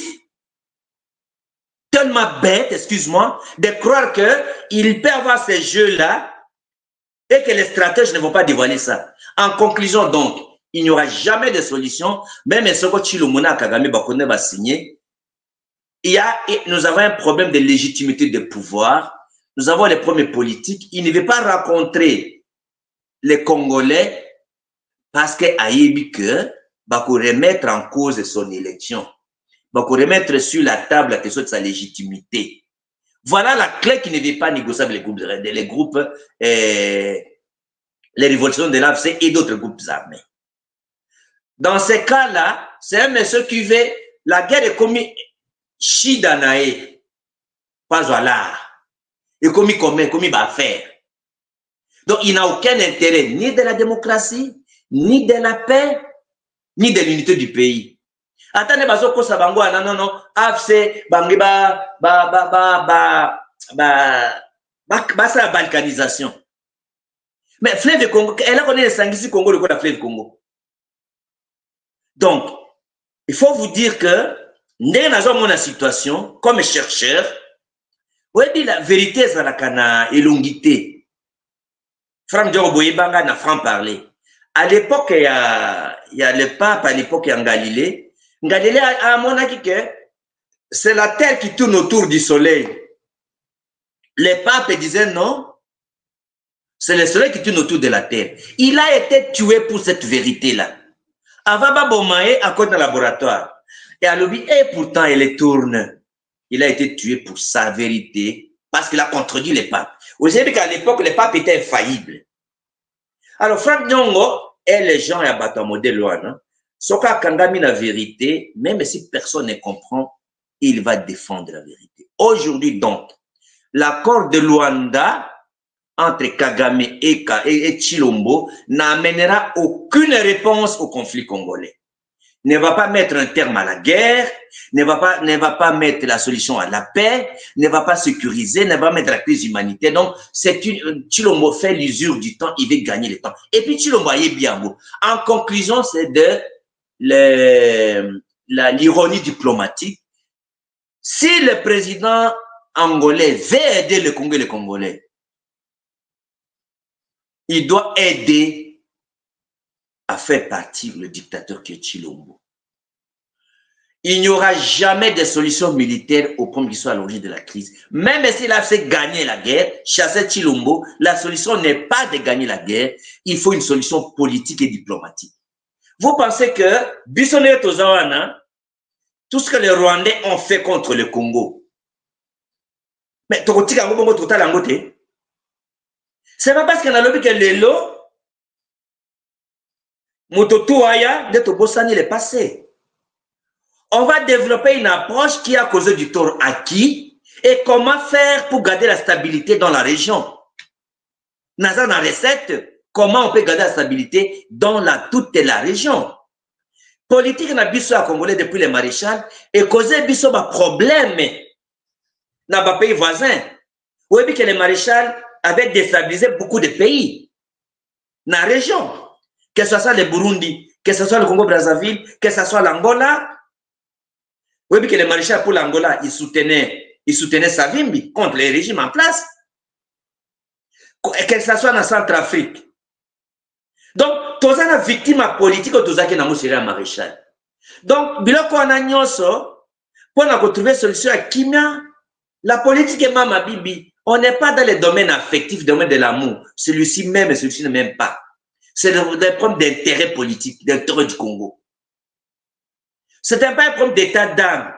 tellement bête, excuse-moi, de croire qu'il peut avoir ces jeux-là et que les stratèges ne vont pas dévoiler ça. En conclusion, donc, il n'y aura jamais de solution, même si Chilomona Kagame Bakone va signer. Nous avons un problème de légitimité de pouvoir. Nous avons les problèmes politiques. Il ne veut pas rencontrer les Congolais parce qu'il a dit que va remettre en cause son élection. Va remettre sur la table la question de sa légitimité. Voilà la clé qui ne veut pas négocier avec les groupes, les révolutions de l'AFC et d'autres groupes armés. Dans ces cas-là, c'est un monsieur qui veut la guerre est commise. Shida nae, pas voilà. Et comme il va faire. Donc, il n'a aucun intérêt ni de la démocratie, ni de la paix, ni de l'unité du pays. Attendez, bazoko sabango, non, AFC, bangi c'est la balkanisation. Mais Fleuve Congo, elle a connu les Sangisi Congo, le code Fleuve Congo. Donc, il faut vous dire que dans la situation, comme chercheur, vous dit la vérité, c'est la élongité. Franck Djoroboyebanga n'a franc parlé. À l'époque, il y a le pape, à l'époque, il y a Galilée. Galilée a montré que c'est la terre qui tourne autour du soleil. Le pape disait non, c'est le soleil qui tourne autour de la terre. Il a été tué pour cette vérité-là. Avaba Bomae à côté d'un laboratoire. Et à l'objet, et pourtant, il tourne. Il a été tué pour sa vérité, parce qu'il a contredit les papes. Vous savez qu'à l'époque, les papes étaient infaillibles. Alors, Franck Nyongo et les gens à Batamode Luana, Soka Kangami la vérité, même si personne ne comprend, il va défendre la vérité. Aujourd'hui, donc, l'accord de Luanda entre Kagame et Chilombo n'amènera aucune réponse au conflit congolais. Ne va pas mettre un terme à la guerre, ne va pas mettre la solution à la paix, ne va pas sécuriser, ne va pas mettre la crise humanitaire. Donc, Chilombo fait l'usure du temps, il veut gagner le temps. Et puis, Chilombo est bien beau. En conclusion, c'est de l'ironie diplomatique. Si le président angolais veut aider le Congo et les Congolais, il doit aider à faire partir le dictateur qui est Chilombo. Il n'y aura jamais de solution militaire au point qu'il soit à l'origine de la crise. Même s'il a fait gagner la guerre, chasser Chilombo, la solution n'est pas de gagner la guerre, il faut une solution politique et diplomatique. Vous pensez que Bissonnet Tozawana, tout ce que les Rwandais ont fait contre le Congo, mais c'est pas parce qu'on a lobby que les lots Moutotouaya de Tobosani le passé. On va développer une approche qui a causé du tort à qui et comment faire pour garder la stabilité dans la région. Naza na recette, comment on peut garder la stabilité dans toute la région. Politique na biso à Congolais depuis les maréchals et causer biso ba problème dans les pays voisins. Vous voyez que les maréchals avaient déstabilisé beaucoup de pays dans la région. Que ce soit le Burundi, que ce soit le Congo-Brazzaville, que ce soit l'Angola. Vous voyez que les maréchals pour l'Angola, ils soutenaient Savimbi contre les régimes en place. Que ce soit dans Centrafrique. Donc, tous les victimes politiques, tous les qui n'ont pas maréchal. Donc, biloko ananyoso, pour trouver une solution à Kimia, la politique est Mama Bibi. On n'est pas dans les domaines affectifs, le domaine de l'amour. Celui-ci même et celui-ci ne m'aime pas. C'est le problème d'intérêt politique, d'intérêt du Congo. C'est pas un problème d'état d'âme.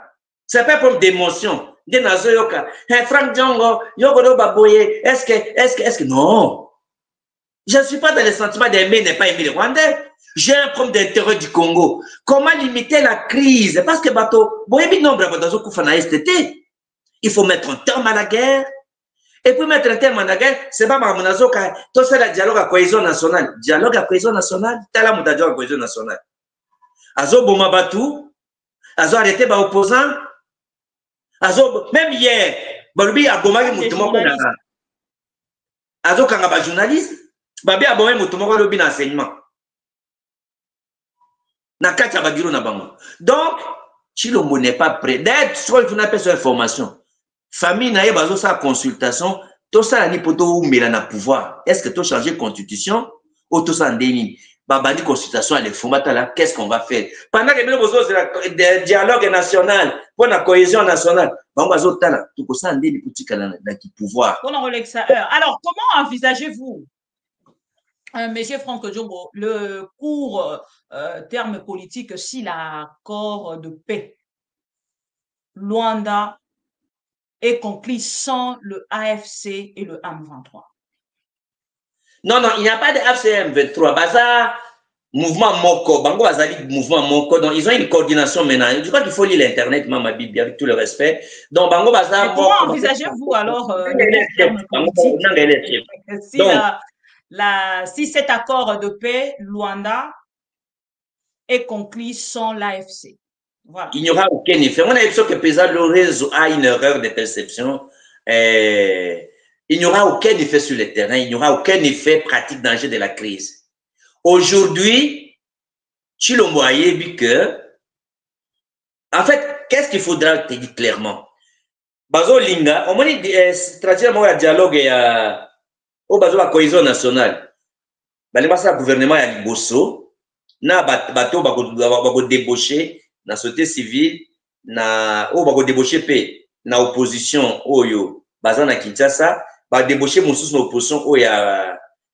C'est pas un problème d'émotion. de nazo yoka. Frank Diongo, Yogodo Baboye, est-ce que, non. Je ne suis pas dans le sentiment d'aimer, ne pas aimer les Rwandais. J'ai un problème d'intérêt du Congo. Comment limiter la crise? Parce que bateau, il faut mettre un terme à la guerre. Et puis mettre un terme à la guerre, c'est pas tout ça, le dialogue à cohésion nationale. Dialogue à cohésion nationale, t'as la dialogue à cohésion nationale. Azo Boma Batou, Azo arrêté les opposants. Azo, même hier, Balubi a Boma Azo Kangaba journaliste, Babi a Boma Moutoumoko Lobi d'enseignement. Donc, Chilombo n'est pas prêt. D'être soit il faut appeler sur information. Famille n'a pas sa consultation. Tout ça n'a pas de pouvoir. Est-ce que tu as changé de constitution ou tout ça en déni? Babadi consultation, les formats là, qu'est-ce qu'on va faire? Pendant que nous avons le dialogue national, pour la cohésion nationale, on va tout ça en déni pour le pouvoir. Alors, comment envisagez-vous, Monsieur Franck Diongo, le court terme politique si l'accord de paix Luanda est conclu sans le AFC et le M23? Non, il n'y a pas de AFC et M23. Baza, mouvement Moko, Bango Bazali, mouvement Moko, donc ils ont une coordination maintenant. Je crois qu'il faut lire l'Internet, ma Bible, avec tout le respect. Donc, Bango Baza. Comment envisagez-vous alors si cet accord de paix, Luanda, est conclu sans l'AFC? Voilà. Il n'y aura aucun effet. On a l'impression que Pézal Lorenzo a une erreur de perception. Il n'y aura aucun effet sur le terrain. Il n'y aura aucun effet pratique danger de la crise. Aujourd'hui, Chilombo a vu que, en fait, qu'est-ce qu'il faudra te dire clairement? Bazo Linga, on m'a dit, traduire le dialogue au bazo la cohésion nationale. Le gouvernement a Liboso, na bateau bako débauché, na société civile, na bako débauché pe, na opposition oyo, bazo na Kinshasa, ba débauché moussous na opposition oyo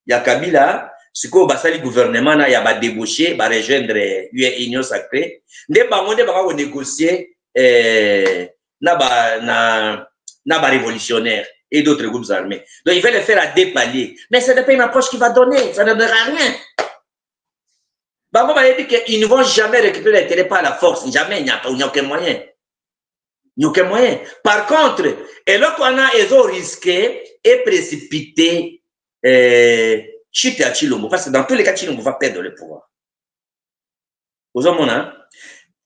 ya Kabila, siko basali gouvernement na ya ba débauché, ba rejoindre Union Sacrée, nde bango nde bako négocier na ba révolutionnaire et d'autres groupes armés. Donc, il va le faire à deux paliers. Mais ce n'est pas une approche qui va donner. Ça ne donnera rien. Bango va dire qu'ils ne vont jamais récupérer l'intérêt par la force. Jamais, il n'y a aucun moyen. Il n'y a aucun moyen. Par contre, et là qu'on a, ils ont risqué et précipité chute à Chilombo. Parce que dans tous les cas, Chilombo va perdre le pouvoir. Vous avez mon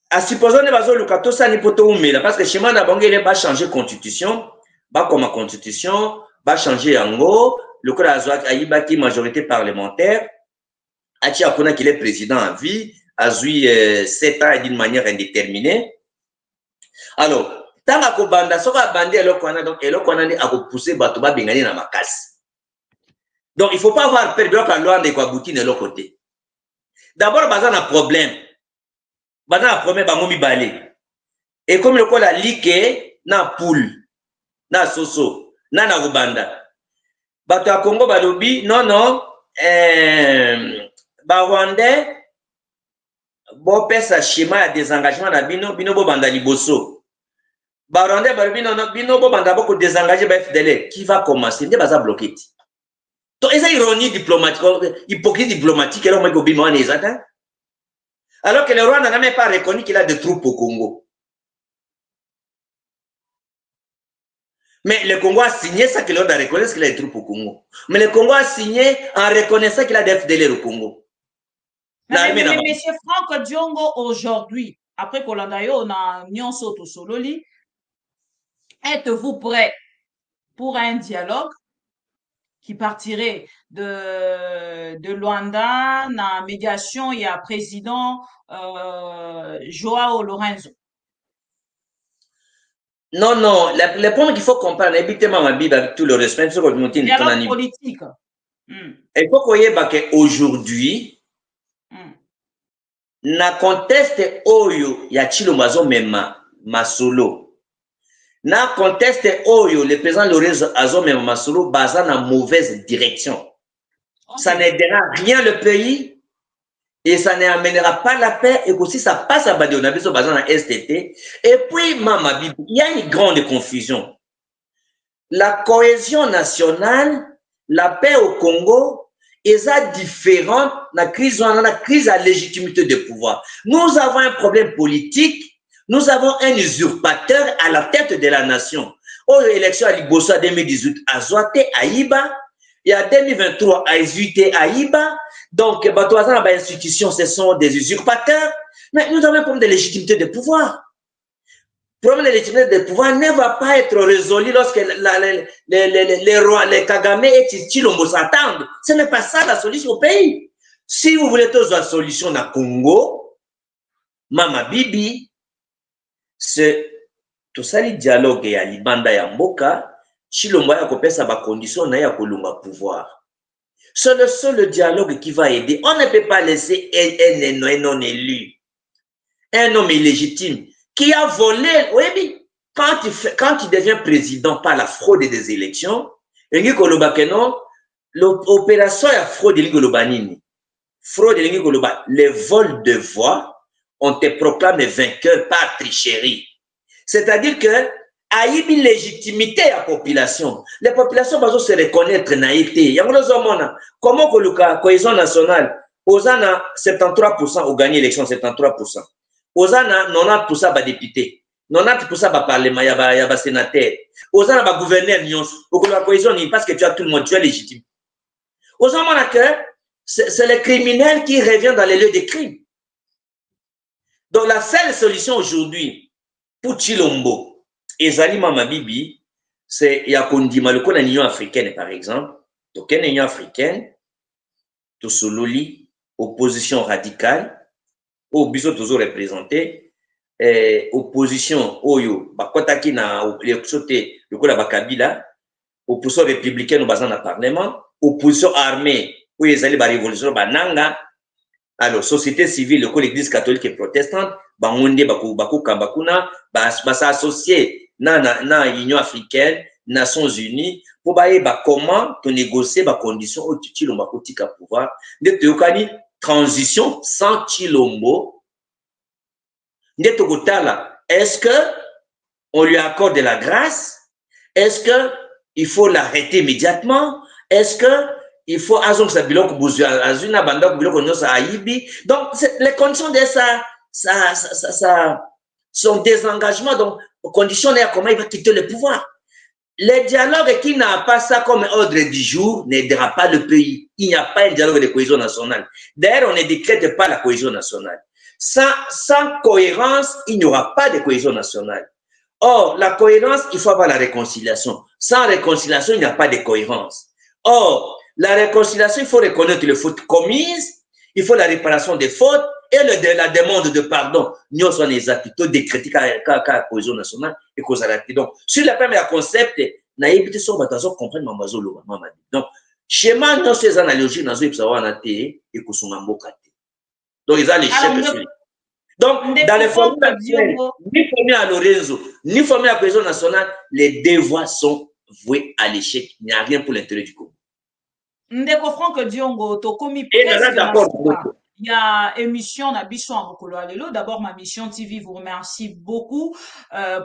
à supposons que Bazo Lukato, ça n'est pas tout mais parce que chez moi, il va changer de constitution. Comme la constitution, va changer en gros, le code Azoak Aïba qui est majorité parlementaire, Achi Akuna qui est président en vie, Azoui 7 ans d'une manière indéterminée. Alors, tant que Banda, ça va bander alors qu'on a donc, et là qu'on a poussé Batoba Bengani dans ma casse. Donc, il ne faut pas avoir peur de la loi de Kwabouti de l'autre côté. D'abord, Bazan a un problème. Bazan a un problème, Bangomi Balé. Et comme le code a liqué, na poule. Na soso, na Rubanda. Bato ya Congo balobi, non, ba Rwandais, bo pesa schéma ya désengagement na bino bo banda liboso. Ba Rwandais balobi, non, bino bo banda boko désengager ba FDL. Qui va commencer? Nde baza bloqué. To eza ironie diplomatique, hypocrisie diplomatique, alors moi go bima wana ezata. Alors que le Rwanda n'a même pas reconnu qu'il a des troupes au Congo. Mais le Congo a signé ça qu'il a reconnu qu'il a des troupes au Congo. Mais le Congo a signé en reconnaissant qu'il a des FDL au Congo. Mais Monsieur Franck Diongo, aujourd'hui, après Kolandayo, on a Nyon Soto Sololi, êtes-vous prêt pour un dialogue qui partirait de Luanda, na médiation, il y a président Joao Lorenzo? Non, le point qu'il faut comprendre, évidemment, ma Bible, avec tout le respect, c'est que dialogue politique. Il faut qu'on y ait qu'aujourd'hui, na conteste oyo ya Chilombazo mema masolo. Na conteste oyo le président Lorenzo Azo mema masolo basé na mauvaise direction. Okay. Ça n'aidera rien le pays Et ça n'amènera pas la paix, et aussi ça passe à Badi, on a besoin de STT. Et puis, Mama Bibi, il y a une grande confusion. La cohésion nationale, la paix au Congo, est différente de la crise à légitimité de pouvoir. Nous avons un problème politique, nous avons un usurpateur à la tête de la nation. Aux élections à Liboso 2018, à Zouate, à Iba, et à 2023, à Zuité, à Iba. Donc, les institutions, ce sont des usurpateurs. Mais nous avons un problème de légitimité de pouvoir. Le problème de légitimité de pouvoir ne va pas être résolu lorsque les rois, les Kagame et Tchilombo s'attendent. Ce n'est pas ça la solution au pays. Si vous voulez toute la solution dans le Congo, Mama Bibi, c'est tout ça le dialogue ya libanda ya mboka, Tshilombo ya kopesa ba condition na ya kolunga pouvoir. C'est le seul dialogue qui va aider. On ne peut pas laisser un non élu, un homme illégitime qui a volé. Oui, quand il devient président par la fraude des élections, l'opération ya fraude fraude les vols de voix, on te proclame vainqueur par tricherie. C'est-à-dire que Aïbi légitimité à la population. Les populations vont se reconnaître naïté. Comment que la cohésion nationale, Osana 73% ont gagné l'élection, 73%. Osana 90% va député, 90% va parlement, il y a sénateur. Osana va gouverneur, la cohésion, parce que tu as tout le monde, tu es légitime. Osana que c'est les criminels qui reviennent dans les lieux de crime. Donc la seule solution aujourd'hui pour Tshilombo, et Zali Mama Bibi, c'est Yakondima, le coup l'Union africaine, par exemple. Donc, l'Union africaine, tout sololi, opposition radicale, au biso toujours représenté, opposition oyo, bakotaki na le coup la Bakabila, opposition républicaine au bazan na parlement, opposition armée, où ils allaient la révolution bananga, alors société civile, le coup l'église catholique et protestante, bangonde baku kambakuna, s'associer na Union africaine, Nations unies, pour comment te négocier les conditions où Tshilombo kotika pouvoir. De transition sans Tshilombo. Est-ce que on lui accorde de la grâce? Est-ce que il faut l'arrêter immédiatement? Est-ce que il faut azong sa biloko buzua azuna banda biloko nyosa aibi? Donc les conditions de son désengagement, donc conditionné comment il va quitter le pouvoir. Le dialogue qui n'a pas ça comme ordre du jour n'aidera pas le pays. Il n'y a pas un dialogue de cohésion nationale. D'ailleurs, on ne décrète pas la cohésion nationale. Sans cohérence, il n'y aura pas de cohésion nationale. Or, la cohérence, il faut avoir la réconciliation. Sans réconciliation, il n'y a pas de cohérence. Or, la réconciliation, il faut reconnaître les fautes commises, il faut la réparation des fautes, et la demande de pardon, nous sommes les acteurs de critiquer la cohésion nationale et cause à la. Donc, sur le premier concept, nous avons compris Mamazolo. Donc, schéma, nous ces analogies, nous avons savoir et Kusumambokate. Donc, ils ont les chefs. Donc, dans les formules ni formé à Lorenzo, ni formé à la cohésion nationale, les devoirs sont voués à l'échec. Il n'y a rien pour l'intérêt du Congo. Ndeko Franck Diongo, to komi presque d'accord. Il y a émission Nabiso en Mokolo Alelo. D'abord, ma mission TV vous remercie beaucoup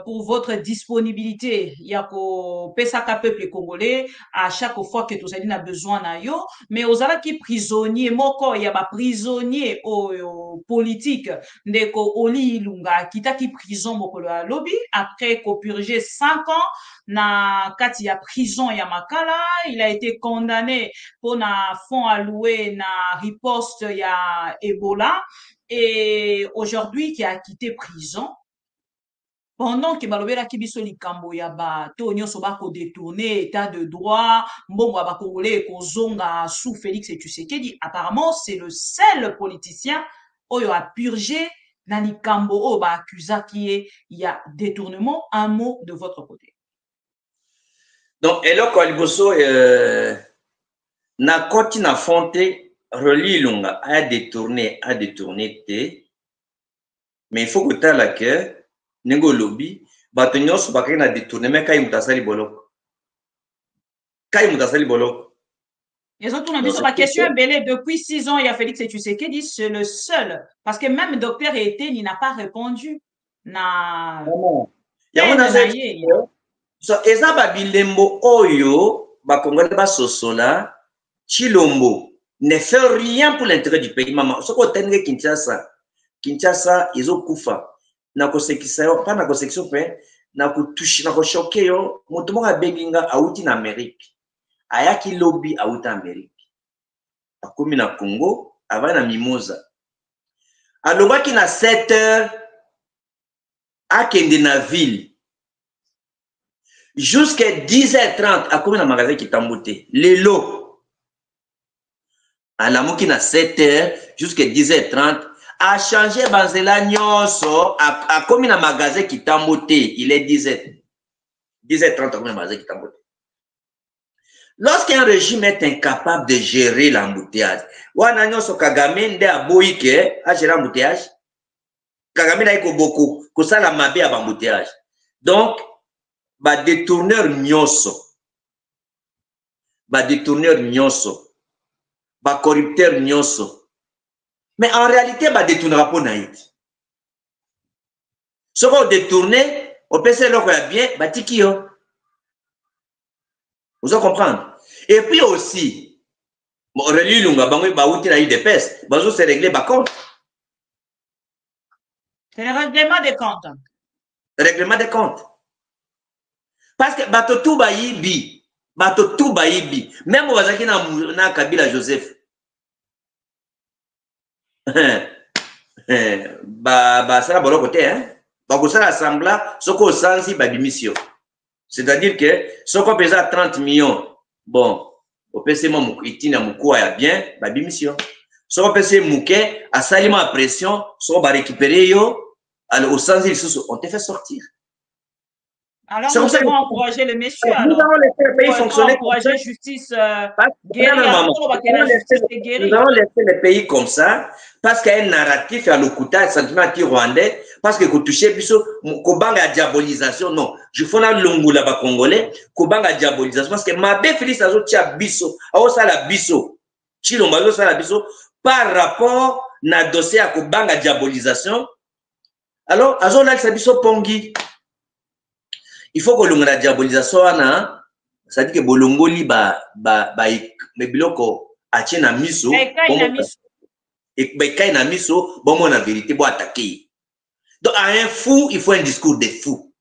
pour votre disponibilité. Il y a ko pesaka peuple congolais à chaque fois que tous a besoin na yo. Mais aux ala qui prisonniers, moko il y a ba prisonnier au politique. Ndeko Oli Ilunga kita ki prison Mokolo Alobi après ko purger 5 ans na kati ya prison ya Makala. Il a été condamné pour na fonds alloué na riposte ya Ebola et aujourd'hui qui a quitté prison pendant que balobela kibiso likambo ya ba to nyonso ba ko détourner état de droit mbongo ba congolais ko zonga sous Félix Tshisekedi. Apparemment c'est le seul politicien oyo a purgé na likambo o ba accusa qui il y a détournement. Un mot de votre côté. Donc eloko liboso na koti na fonte Reli Lunga a détourné té, mais il faut que tu aies la cœur, nego lobby, batonyo so bakay na détourné, mais kay mutasali boloko. Ils ont tout Non, sur la question belé depuis 6 ans, il y a Félix Tshisekedi, c'est le seul. Parce que même docteur Etienne, il n'a pas répondu. Na... yango nazo so eza babilembo oyo bakongole basosola Chilombo ne fait rien pour l'intérêt du pays mama soko otenge Kinshasa ezokufa na kosekisa yo pa na kosekisa pe na kotusha na koshoke yo moto moko abenginga auti na Amérique ayaki lobby auti na Amérique akomi na Congo ava na Mimosa alobaki na 7h akende na ville jusqu'à 10h30 akomi na magasin kitambote lelo alamuki na 7h jusqu'à 10h30 a changé banzela nyonso akomi na magasin kitambote il est 10h30 akomi na magasin kitambote. Lorsqu'un régime est incapable de gérer l'embouteillage, wana nyonso Kagame nde aboyi ke a gérer l'embouteillage. Kagame na iko beaucoup kosala mabe ya embouteillage. Donc ba détourneur nyonso, ba corrupteur nyonso. Mais en réalité ba détournera pas naït. Ce qu'on détourne, on peut se le bien, ba tiki yo. Vous allez comprendre. Et puis aussi, bon, relié lunga bango ba outi na UDPS, bazo se régler ba compte. C'est le règlement des comptes. Règlement des comptes. Parce que bato tout bayibi, même wazaki na Kabila Joseph. Ba sala bolo côté hein. Ba ko sala assembla soko sansi ba bimission. C'est-à-dire que soko pesa 30 millions. Bon, au PC mo itina mukua ya bien ba bimission. Soko PC muke a salima pression, soko ba récupérer yo au sansi on te fait sortir. Alors, nous devons encourager les messieurs. Nous allons laisser le pays fonctionner. Encourager justice guérie. Nous allons laisser le pays comme ça parce qu'il y a un narratif à l'Okuta, un sentiment anti-rwandais, parce que toucher biso, kobanga diabolisation, non. Je fais un longo là-bas congolais, kobanga diabolisation, parce que ma belle Félix Azo tia biso, aosa la biso, chilombazo sa la biso, par rapport na dossier à kobanga diabolisation. Alors, Azo là, sa biso pongi. Il faut que la diabolisation, ça dit que bolongoli mais biloko atie na miso et na miso bon la vérité pour attaquer. Donc à un fou, il faut un discours de fou.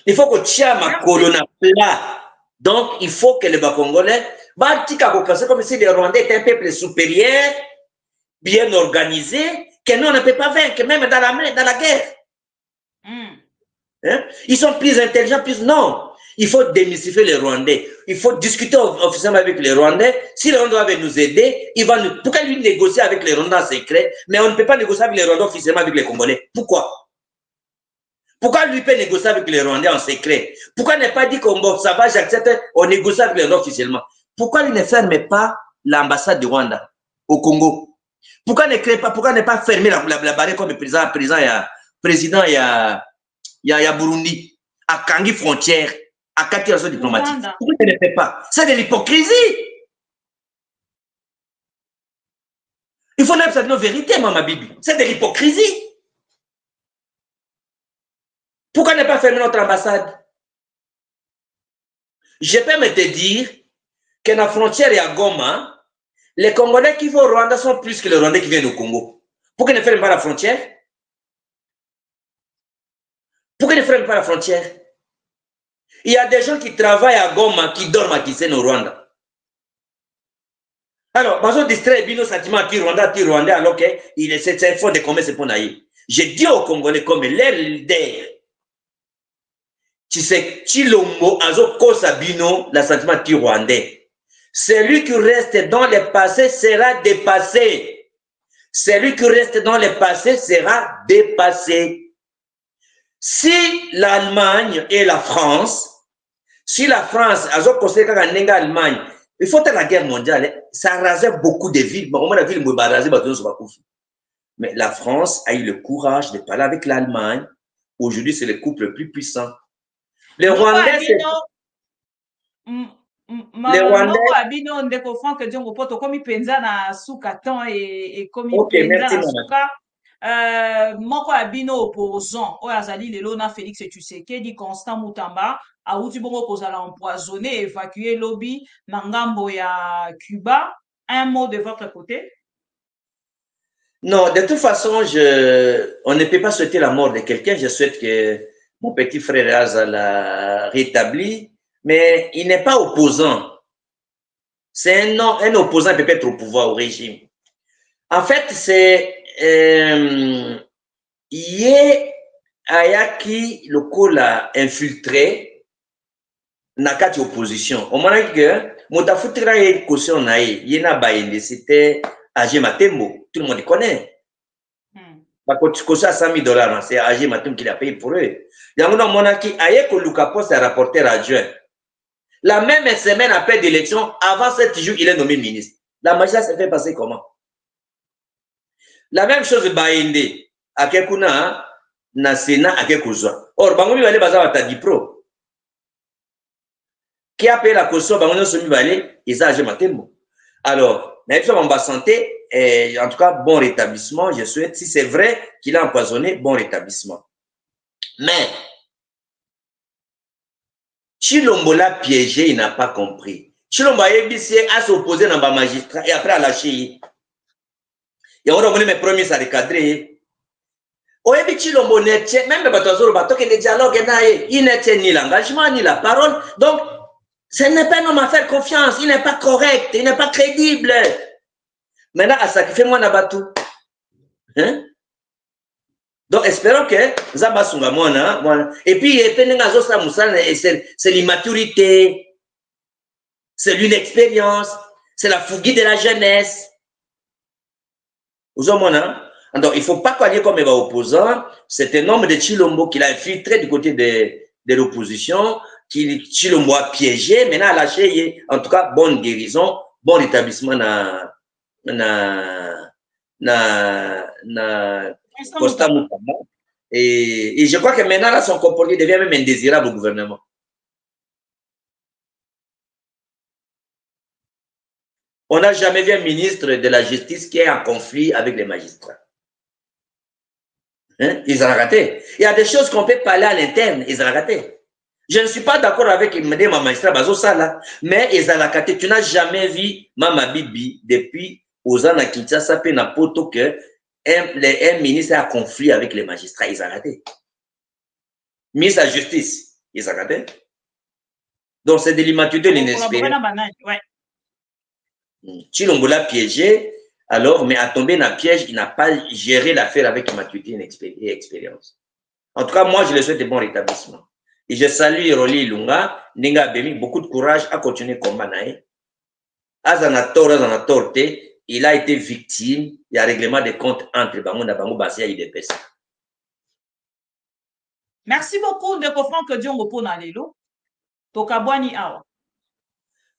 Il faut que tia ma colonna plat. Donc il faut que les Congolais comme si les Rwandais étaient un peuple supérieur, bien organisé, que nous on ne peut pas vaincre même dans la guerre. Hein? Ils sont plus intelligents, plus non. Il faut démystifier les Rwandais. Il faut discuter officiellement avec les Rwandais. Si les Rwandais veulent nous aider, ils vont nous... Pourquoi lui négocier avec les Rwandais en secret, mais on ne peut pas négocier avec les Rwandais officiellement avec les Congolais? Pourquoi? Pourquoi lui peut négocier avec les Rwandais en secret? Pourquoi ne pas dire qu'on bon, ça va, j'accepte, on négocie avec les Rwandais officiellement? Pourquoi il ne ferme pas l'ambassade du Rwanda au Congo? Pourquoi ne crée pas, pourquoi ne pas fermer la barrière comme le président il y a Burundi, à Kangi frontière, à Kati diplomatique. Pourquoi tu ne le fais pas? C'est de l'hypocrisie. Il faut même cette vérité, Maman Bibi. C'est de l'hypocrisie. Pourquoi ne pas fermer notre ambassade? Je peux me te dire que dans la frontière et à Goma, les Congolais qui vont au Rwanda sont plus que les Rwandais qui viennent au Congo. Pourquoi ne fermer pas la frontière? Pourquoi ne ferme pas la frontière? Il y a des gens qui travaillent à Goma, qui dorment à Kisene au Rwanda. Alors, ils ont distrait Bino Sentiment à Rwanda, alors que c'est un fonds de commerce pour naïe. Je dis aux Congolais comme leur leader, tu sais, Chilombo, Azo Kosa Bino, la sentiment rwandais. Celui qui reste dans le passé sera dépassé. Celui qui reste dans le passé sera dépassé. Si l'Allemagne et la France, si la France a considéré qu'en Allemagne, il faut être la guerre mondiale, ça rasait beaucoup de villes. Mais la France a eu le courage de parler avec l'Allemagne. Aujourd'hui, c'est le couple le plus puissant. Les Rwandais, Les Rwandais... Moko abino ndeko Franck Diongo poto komi penza na suka temps et komi Okay, penza merci, na maman. suka moko abino opposant oyo azali lelo na Félix Tshisekedi Constant Mutamba auti bongo kozala empoisonné évacué lobby na ngambo ya Cuba. Un mot de votre côté? Non, de toute façon, on ne peut pas souhaiter la mort de quelqu'un. Je souhaite que mon petit frère Aza la rétablit, mais il n'est pas opposant. C'est un opposant peut être au pouvoir, au régime. En fait, c'est Yé Ayaki le cola infiltré na kati opposition. Au moment que Motafutra et caution naï, Yéna Baïndi, c'était Agé Matembo. Tout le monde connaît. Parce que caution à $100 000, c'est Agé Matembo qui l'a payé pour eux. Yangouna Monaki, Ayeko Lukapo, c'est rapporteur adjoint. La même semaine après l'élection, avant 7 jours, il est nommé ministre. La magistrat s'est fait passer comment? La même chose Baïndi. À Kekuna, na Sénat, à Kekouza. Or, Bangomi va aller baser à Tadipro. Qui a payé la caution, Bangomi va aller, ils ont Agé Matembo. Alors, on va santé, et en tout cas, bon rétablissement. Je souhaite, si c'est vrai qu'il a empoisonné, bon rétablissement. Mais, Chilombo l'a piégé, il n'a pas compris. Chilombo a ébissé à s'opposer dans le magistrat et après à lâcher. Et on a voulu mes premiers à recadrer. Oyebi Chilombo n'est même le bateau bateau que le dialogue il n'est ni l'engagement ni la parole. Donc, ce n'est pas un homme à faire confiance. Il n'est pas correct, il n'est pas crédible. Maintenant, à sacrifier moi Nabatou. Hein? Donc, espérons que Zaba Sunga Mwana. Et puis, c'est l'immaturité, c'est l'inexpérience, c'est la fougue de la jeunesse. Vous avez donc, il ne faut pas croire comme un opposant. C'est un homme de Chilombo qui l'a infiltré du côté de l'opposition, qui Chilombo a piégé, maintenant a lâché. En tout cas, bonne guérison, bon rétablissement Constant Mutamba. Et je crois que maintenant, là, son comportement devient même indésirable au gouvernement. On n'a jamais vu un ministre de la justice qui est en conflit avec les magistrats. Hein? Ils ont raté. Il y a des choses qu'on peut parler à l'interne, ils ont raté. Je ne suis pas d'accord avec ma magistrat Bazo Sala, mais ils ont raté. Tu n'as jamais vu Mama Bibi depuis Ozana Kinshasa Penapoto que un ministre est en conflit avec les magistrats, ils ont raté. Ministre de la justice, ils ont raté. Donc c'est de l'immaturité, l'inexpérience. Chilombo l'a piégé, alors, mais à tomber dans le piège, il n'a pas géré l'affaire avec immaturité et expérience. En tout cas, moi, je le souhaite de bon rétablissement. Et je salue Roli Lunga, Ninga Bemi, beaucoup de courage à continuer le combat. Azanator, il a été victime, il y a un règlement de compte entre Bango et Bango Bassi et IDPS. Merci beaucoup de Franck Diongo pour Nalelo. Tokabwani Awa.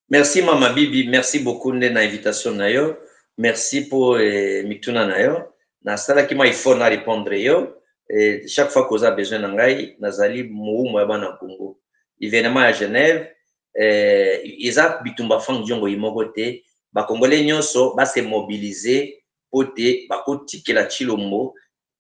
Merci Mama Bibi, merci beaucoup de l'invitation nayo. Merci pour Mituna nayo. Na sala ki moi il faut na répondre yo. Chaque fois qu'on a besoin d'angai, nazali mou mwa na Congo. Événement à Genève, Isaac Bitumba Franck Diongo imogote, ba Congolais nyonso ba se mobiliser pour te ba ko tikela Chilombo.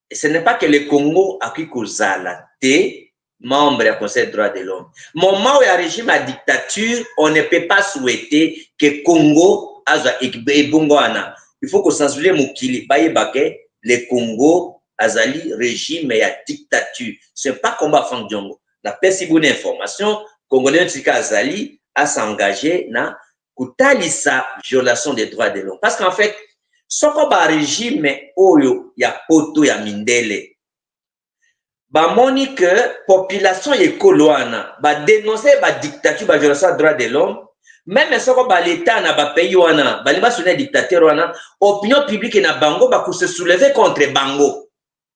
Et ce n'est pas que le Congo a qui kozala te membre du Conseil des droits de l'homme. Moment où il y a un régime à dictature, on ne peut pas souhaiter que Congo et Bongoana. Il faut que sensibiliser Moukili, le Congo azali régime et à dictature. Ce n'est pas combat Franck Diongo. La personne bonne information, Congolais Tika Azali a s'engager dans Koutalisa violation des droits de l'homme. Parce qu'en fait, ce combat régime oyo ya poto ya mindele. Ba moni que population ekoloana ba dénoncer ba dictature ba violation des droits de l'homme même soko ba l'état na ba pays wana ba liba suna dictateur wana opinion publique na bango ba ko se soulever contre bango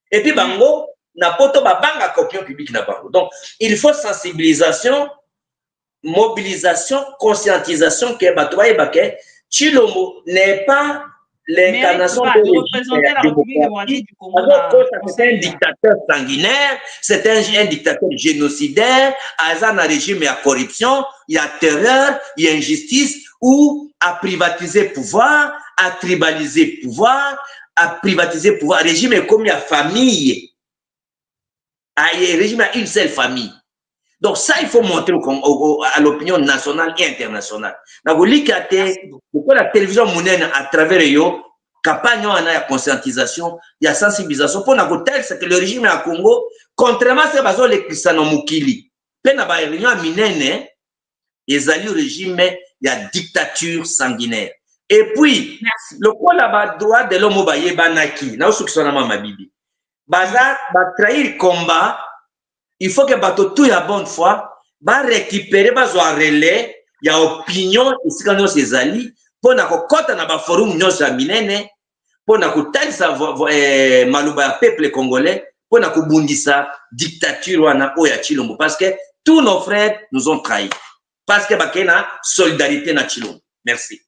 et puis bango na poto ba banga opinion publique na bango. Donc il faut sensibilisation, mobilisation, conscientisation que ba toba ba que Chilombo n'est pas l'incarnation de représenter la République démocratique du Congo. C'est un dictateur sanguinaire, c'est un dictateur génocidaire, à un régime, il y a corruption, il y a terreur, il y a injustice, ou à privatiser pouvoir, à tribaliser pouvoir, à privatiser pouvoir. Le régime est comme la famille. Le régime a une seule famille. Donc ça, il faut montrer à l'opinion nationale et internationale. Pourquoi la télévision monnaie à travers eux, campagne de conscientisation, il y a sensibilisation pour nous dire que le régime à Congo, contrairement à ce que les Christianos Mukili, il y a réunion à Minene, il y a le régime, il y a dictature sanguinaire. Et puis, le quoi là-bas, droit de l'homme au baye banaki, là où ce qui sont ma bibi. Baza, trahir combat. Il faut que bateau tout la bonne fois va récupérer bazwa relais ya opinion ici quand nous ezali pour na kokota na ba forum nyonso ya minene pour na kotalisa maluba ya peuple congolais pour na kobundisa dictature wana oya Chilombo parce que tous nos frères nous ont trahis parce que bakena solidarité na Chilombo. Merci.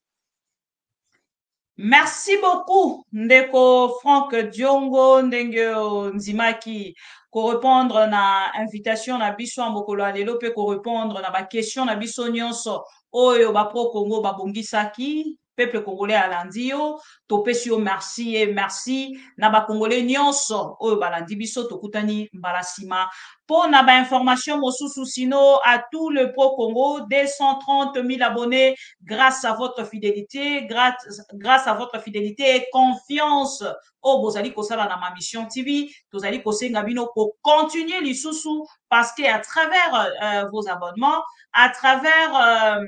Merci beaucoup ndeko Franck Diongo ndenge nzimaki ko répondre na invitation na biso mokolo alelo pe ko répondre na ba question na biso nyonso oyo ba pro Congo ba bongisaki peuple congolais alandi yo topesi yo merci et merci na ba congolais nyonso oyo balandi biso tokutani mbala sima pour na ba information mosusu sino à tout le pro Congo 230 000 abonnés grâce à votre fidélité grâce à votre fidélité et confiance au bozali kosala na ma mission TV tozali kosenga bino pour continuer lisusu parce que à travers vos abonnements à travers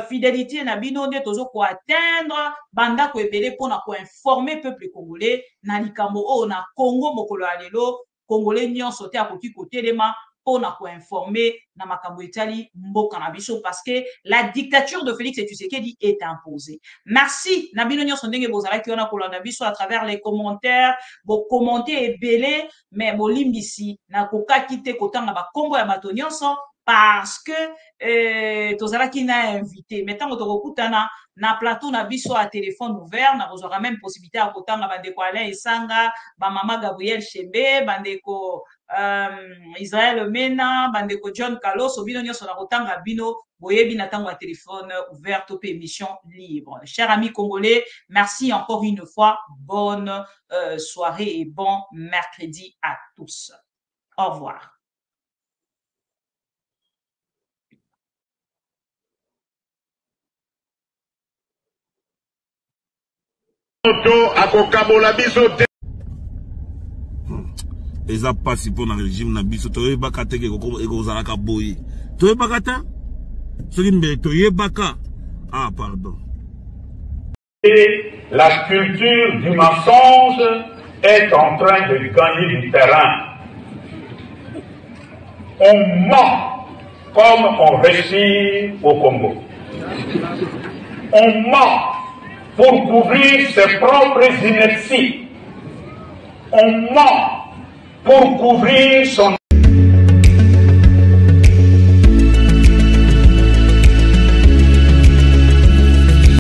fidélité na bino nde tozo ko atteindre banda ko ebele pona ko informer peuple congolais na likambo o na Congo mokolo alelo congolais nyonso te akoki kotelema pona ko informer na makambo etali mboka na biso parce que la dictature de Félix Tshisekedi est imposée. Merci na bino nyonso ndenge bozala ki ona kolanda biso à travers les commentaires bo commenter ebele mais bolimbisi na kokaki te kotanga ba kombo ya bato nyonso parce que tozalaki na invité mais tant tokokutana na plateau na biso à téléphone ouvert na kozwaka même possibilité ya kotanga bandeko Alain Esanga ba mama Gabriel Chembe bandeko Israël Mena bandeko John Carlos bino nyonso na kotanga bino boyebi na tango à téléphone ouvert to émission libre. Chers amis congolais, merci encore une fois, bonne soirée et bon mercredi à tous. Au revoir. eza pasi pour le régime na biso toyebaka te ekozalaka boye toyebaka te soki mbele toyebaka pardon. Et la culture du mensonge est en train de gagner du terrain. On ment comme on réussit au Congo. On ment pour couvrir ses propres inerties. On ment pour couvrir son